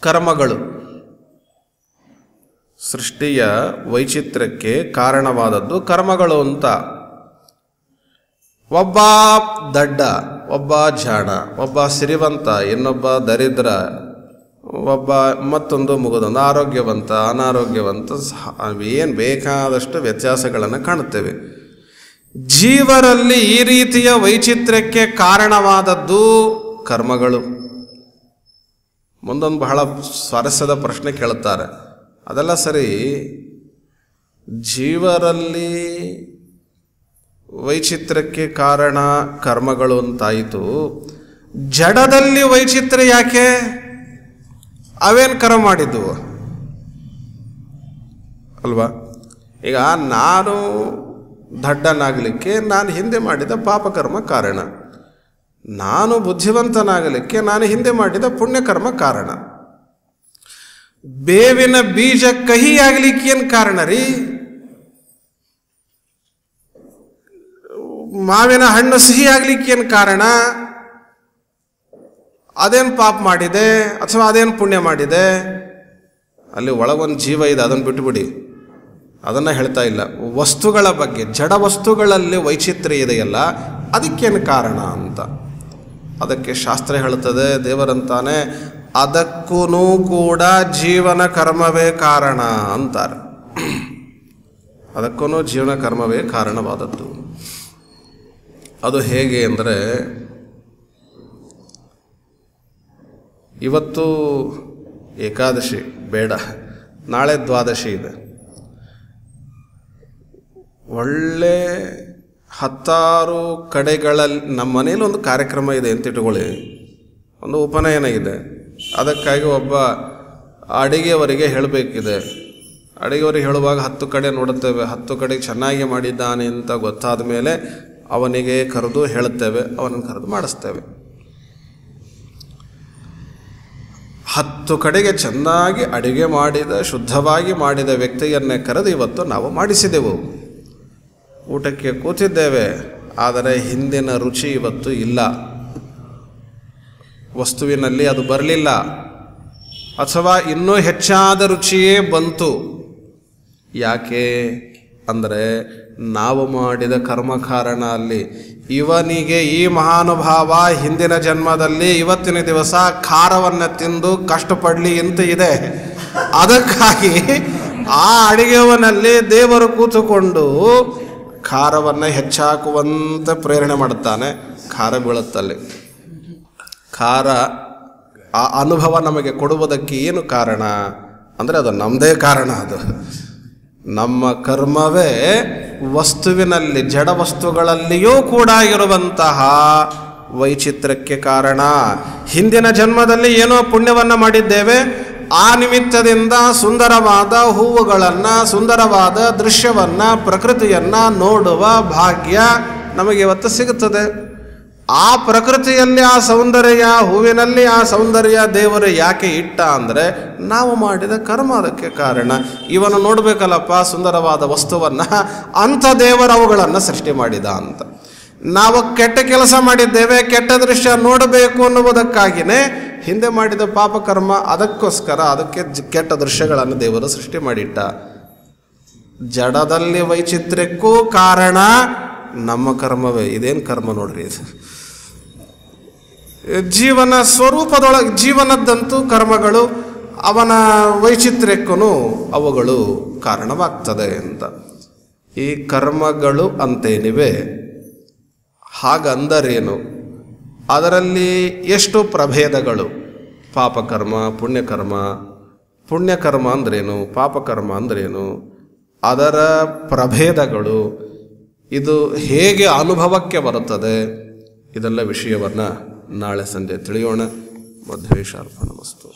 ಕರ್ಮಗಳು. ಸೃಷ್ಟಿಯ ವೈಚಿತ್ರ್ಯಕ್ಕೆ ಕಾರಣವಾದದ್ದು ಕರ್ಮಗಳು ಅಂತ. ಒಬ್ಬ ದಡ್ಡ, ಒಬ್ಬ ಜಾಣ, ಒಬ್ಬ ಸಿರಿವಂತ, ಇನ್ನೊಬ್ಬ ದರಿದ್ರ, ಒಬ್ಬ ಮತ್ತೊಂದು ಮುಗುದೊಂದು, ಆರೋಗ್ಯವಂತ, ಅನಾರೋಗ್ಯವಂತ, ಏನು ಬೇಕಾದಷ್ಟು ವ್ಯತ್ಯಾಸಗಳನ್ನು ಕಾಣುತ್ತೇವೆ. ಜೀವರಲ್ಲಿ ಈ ರೀತಿಯ ವೈಚಿತ್ರ್ಯಕ್ಕೆ ಕಾರಣವಾದದ್ದು ಕರ್ಮಗಳು. ಮುಂದೊಂದು ಬಹಳ ಸ್ವಾರಸ್ಯದ ಪ್ರಶ್ನೆ ಕೇಳುತ್ತಾರೆ. ಅದೆಲ್ಲ ಸರಿ, ಜೀವರಲ್ಲಿ ವೈಚಿತ್ರ್ಯಕ್ಕೆ ಕಾರಣ ಕರ್ಮಗಳು ಅಂತಾಯಿತು, ಜಡದಲ್ಲಿ ವೈಚಿತ್ರ್ಯ ಯಾಕೆ? ಅವೇನು ಕರ್ಮ ಮಾಡಿದ್ವು ಅಲ್ವಾ? ಈಗ ನಾನು ದಡ್ಡನಾಗಲಿಕ್ಕೆ ನಾನು ಹಿಂದೆ ಮಾಡಿದ ಪಾಪಕರ್ಮ ಕಾರಣ, ನಾನು ಬುದ್ಧಿವಂತನಾಗಲಿಕ್ಕೆ ನಾನು ಹಿಂದೆ ಮಾಡಿದ ಪುಣ್ಯಕರ್ಮ ಕಾರಣ. ಬೇವಿನ ಬೀಜ ಕಹಿ ಆಗಲಿಕ್ಕೆ ಏನು ಕಾರಣ ರೀ? ಮಾವಿನ ಹಣ್ಣು ಸಿಹಿ ಆಗಲಿಕ್ಕೆ ಏನು ಕಾರಣ? ಅದೇನು ಪಾಪ ಮಾಡಿದೆ ಅಥವಾ ಅದೇನು ಪುಣ್ಯ ಮಾಡಿದೆ? ಅಲ್ಲಿ ಒಳಗೊಂದು ಜೀವ ಇದೆ, ಅದನ್ನು ಬಿಟ್ಟುಬಿಡಿ, ಅದನ್ನು ಹೇಳ್ತಾ ಇಲ್ಲ. ವಸ್ತುಗಳ ಬಗ್ಗೆ, ಜಡ ವಸ್ತುಗಳಲ್ಲಿ ವೈಚಿತ್ರ್ಯ ಇದೆಯಲ್ಲ, ಅದಕ್ಕೇನು ಕಾರಣ ಅಂತ. ಅದಕ್ಕೆ ಶಾಸ್ತ್ರ ಹೇಳುತ್ತದೆ, ದೇವರಂತಾನೆ ಅದಕ್ಕೂ ಕೂಡ ಜೀವನ ಕರ್ಮವೇ ಕಾರಣ ಅಂತಾರೆ. ಅದಕ್ಕೂ ಜೀವನ ಕರ್ಮವೇ ಕಾರಣವಾದದ್ದು. ಅದು ಹೇಗೆ ಅಂದರೆ, ಇವತ್ತು ಏಕಾದಶಿ ಬೇಡ, ನಾಳೆ ದ್ವಾದಶಿ ಇದೆ. ಒಳ್ಳೆ 10 ಕಡೆಗಳಲ್ಲಿ ನಮ್ಮ ಮನೇಲಿ ಒಂದು ಕಾರ್ಯಕ್ರಮ ಇದೆ ಅಂತ ಇಟ್ಕೊಳ್ಳಿ, ಒಂದು ಉಪನಯನ ಇದೆ. ಅದಕ್ಕಾಗಿ ಒಬ್ಬ ಅಡಿಗೆಯವರಿಗೆ ಹೇಳಬೇಕಿದೆ. ಅಡಿಗೆಯವರಿಗೆ ಹೇಳುವಾಗ 10 ಕಡೆ ನೋಡುತ್ತೇವೆ, 10 ಕಡೆಗೆ ಚೆನ್ನಾಗಿ ಮಾಡಿದ್ದಾನೆ ಅಂತ ಗೊತ್ತಾದ ಮೇಲೆ ಅವನಿಗೆ ಕರೆದು ಹೇಳುತ್ತೇವೆ, ಅವನನ್ನು ಕರೆದು ಮಾಡಿಸ್ತೇವೆ. 10 ಕಡೆಗೆ ಚೆನ್ನಾಗಿ ಅಡಿಗೆ ಮಾಡಿದ, ಶುದ್ಧವಾಗಿ ಮಾಡಿದ ವ್ಯಕ್ತಿಯನ್ನೇ ಕರೆದು ಇವತ್ತು ನಾವು ಮಾಡಿಸಿದೆವು. ಊಟಕ್ಕೆ ಕೂತಿದ್ದೇವೆ, ಆದರೆ ಹಿಂದಿನ ರುಚಿ ಇವತ್ತು ಇಲ್ಲ, ವಸ್ತುವಿನಲ್ಲಿ ಅದು ಬರಲಿಲ್ಲ, ಅಥವಾ ಇನ್ನೂ ಹೆಚ್ಚಾದ ರುಚಿಯೇ ಬಂತು. ಯಾಕೆ ಅಂದರೆ ನಾವು ಮಾಡಿದ ಕರ್ಮ ಕಾರಣ. ಅಲ್ಲಿ ಇವನಿಗೆ, ಈ ಮಹಾನುಭಾವ ಹಿಂದಿನ ಜನ್ಮದಲ್ಲಿ ಇವತ್ತಿನ ದಿವಸ ಖಾರವನ್ನು ತಿಂದು ಕಷ್ಟಪಡಲಿ ಅಂತ ಇದೆ. ಅದಕ್ಕಾಗಿ ಆ ಅಡಿಗೆವನಲ್ಲಿ ದೇವರು ಕೂತುಕೊಂಡು ಖಾರವನ್ನು ಹೆಚ್ಚಾಕುವಂತ ಪ್ರೇರಣೆ ಮಾಡುತ್ತಾನೆ. ಖಾರ ಬೀಳುತ್ತಲ್ಲಿ. ಖಾರ ಆ ಅನುಭವ ನಮಗೆ ಕೊಡುವುದಕ್ಕೆ ಏನು ಕಾರಣ ಅಂದರೆ ಅದು ನಮ್ಮದೇ ಕಾರಣ. ಅದು ನಮ್ಮ ಕರ್ಮವೇ ವಸ್ತುವಿನಲ್ಲಿ, ಜಡ ವಸ್ತುಗಳಲ್ಲಿಯೂ ಕೂಡ ಇರುವಂತಹ ವೈಚಿತ್ರ್ಯಕ್ಕೆ ಕಾರಣ. ಹಿಂದಿನ ಜನ್ಮದಲ್ಲಿ ಏನೋ ಪುಣ್ಯವನ್ನು ಮಾಡಿದ್ದೇವೆ, ಆ ನಿಮಿತ್ತದಿಂದ ಸುಂದರವಾದ ಹೂವುಗಳನ್ನು, ಸುಂದರವಾದ ದೃಶ್ಯವನ್ನು, ಪ್ರಕೃತಿಯನ್ನು ನೋಡುವ ಭಾಗ್ಯ ನಮಗೆ ಇವತ್ತು ಸಿಗುತ್ತದೆ. ಆ ಪ್ರಕೃತಿಯಲ್ಲಿ ಆ ಸೌಂದರ್ಯ, ಹೂವಿನಲ್ಲಿ ಆ ಸೌಂದರ್ಯ ದೇವರು ಯಾಕೆ ಇಟ್ಟ ಅಂದರೆ ನಾವು ಮಾಡಿದ ಕರ್ಮ ಅದಕ್ಕೆ ಕಾರಣ. ಇವನು ನೋಡಬೇಕಲ್ಲಪ್ಪ ಸುಂದರವಾದ ವಸ್ತುವನ್ನು, ಅಂಥ ದೇವರು ಅವುಗಳನ್ನು ಸೃಷ್ಟಿ ಮಾಡಿದ ಅಂತ. ನಾವು ಕೆಟ್ಟ ಕೆಲಸ ಮಾಡಿದ್ದೇವೆ, ಕೆಟ್ಟ ದೃಶ್ಯ ನೋಡಬೇಕು ಅನ್ನುವುದಕ್ಕಾಗಿಯೇ ಹಿಂದೆ ಮಾಡಿದ ಪಾಪಕರ್ಮ, ಅದಕ್ಕೋಸ್ಕರ ಅದಕ್ಕೆ ಕೆಟ್ಟ ದೃಶ್ಯಗಳನ್ನು ದೇವರು ಸೃಷ್ಟಿ ಮಾಡಿಟ್ಟ. ಜಡದಲ್ಲಿ ವೈಚಿತ್ರ್ಯಕ್ಕೂ ಕಾರಣ ನಮ್ಮ ಕರ್ಮವೇ. ಇದೇನು ಕರ್ಮ ನೋಡ್ರಿ ಇದು. ಜೀವನ ಸ್ವರೂಪದೊಳಗೆ ಜೀವನದ್ದಂತೂ ಕರ್ಮಗಳು ಅವನ ವೈಚಿತ್ರ್ಯಕ್ಕೂ ಅವುಗಳು ಕಾರಣವಾಗ್ತದೆ ಅಂತ. ಈ ಕರ್ಮಗಳು ಅಂತೇನಿವೆ ಹಾಗಂದರೇನು, ಅದರಲ್ಲಿ ಎಷ್ಟು ಪ್ರಭೇದಗಳು, ಪಾಪಕರ್ಮ ಪುಣ್ಯಕರ್ಮ, ಪುಣ್ಯಕರ್ಮ ಅಂದ್ರೇನು, ಪಾಪಕರ್ಮ ಅಂದ್ರೇನು, ಅದರ ಪ್ರಭೇದಗಳು, ಇದು ಹೇಗೆ ಅನುಭವಕ್ಕೆ ಬರುತ್ತದೆ, ಇದೆಲ್ಲ ವಿಷಯವನ್ನು ನಾಳೆ ಸಂಜೆ ತಿಳಿಯೋಣ. ಮಧ್ವೇಶಾರ್ಪಣಮಸ್ತು.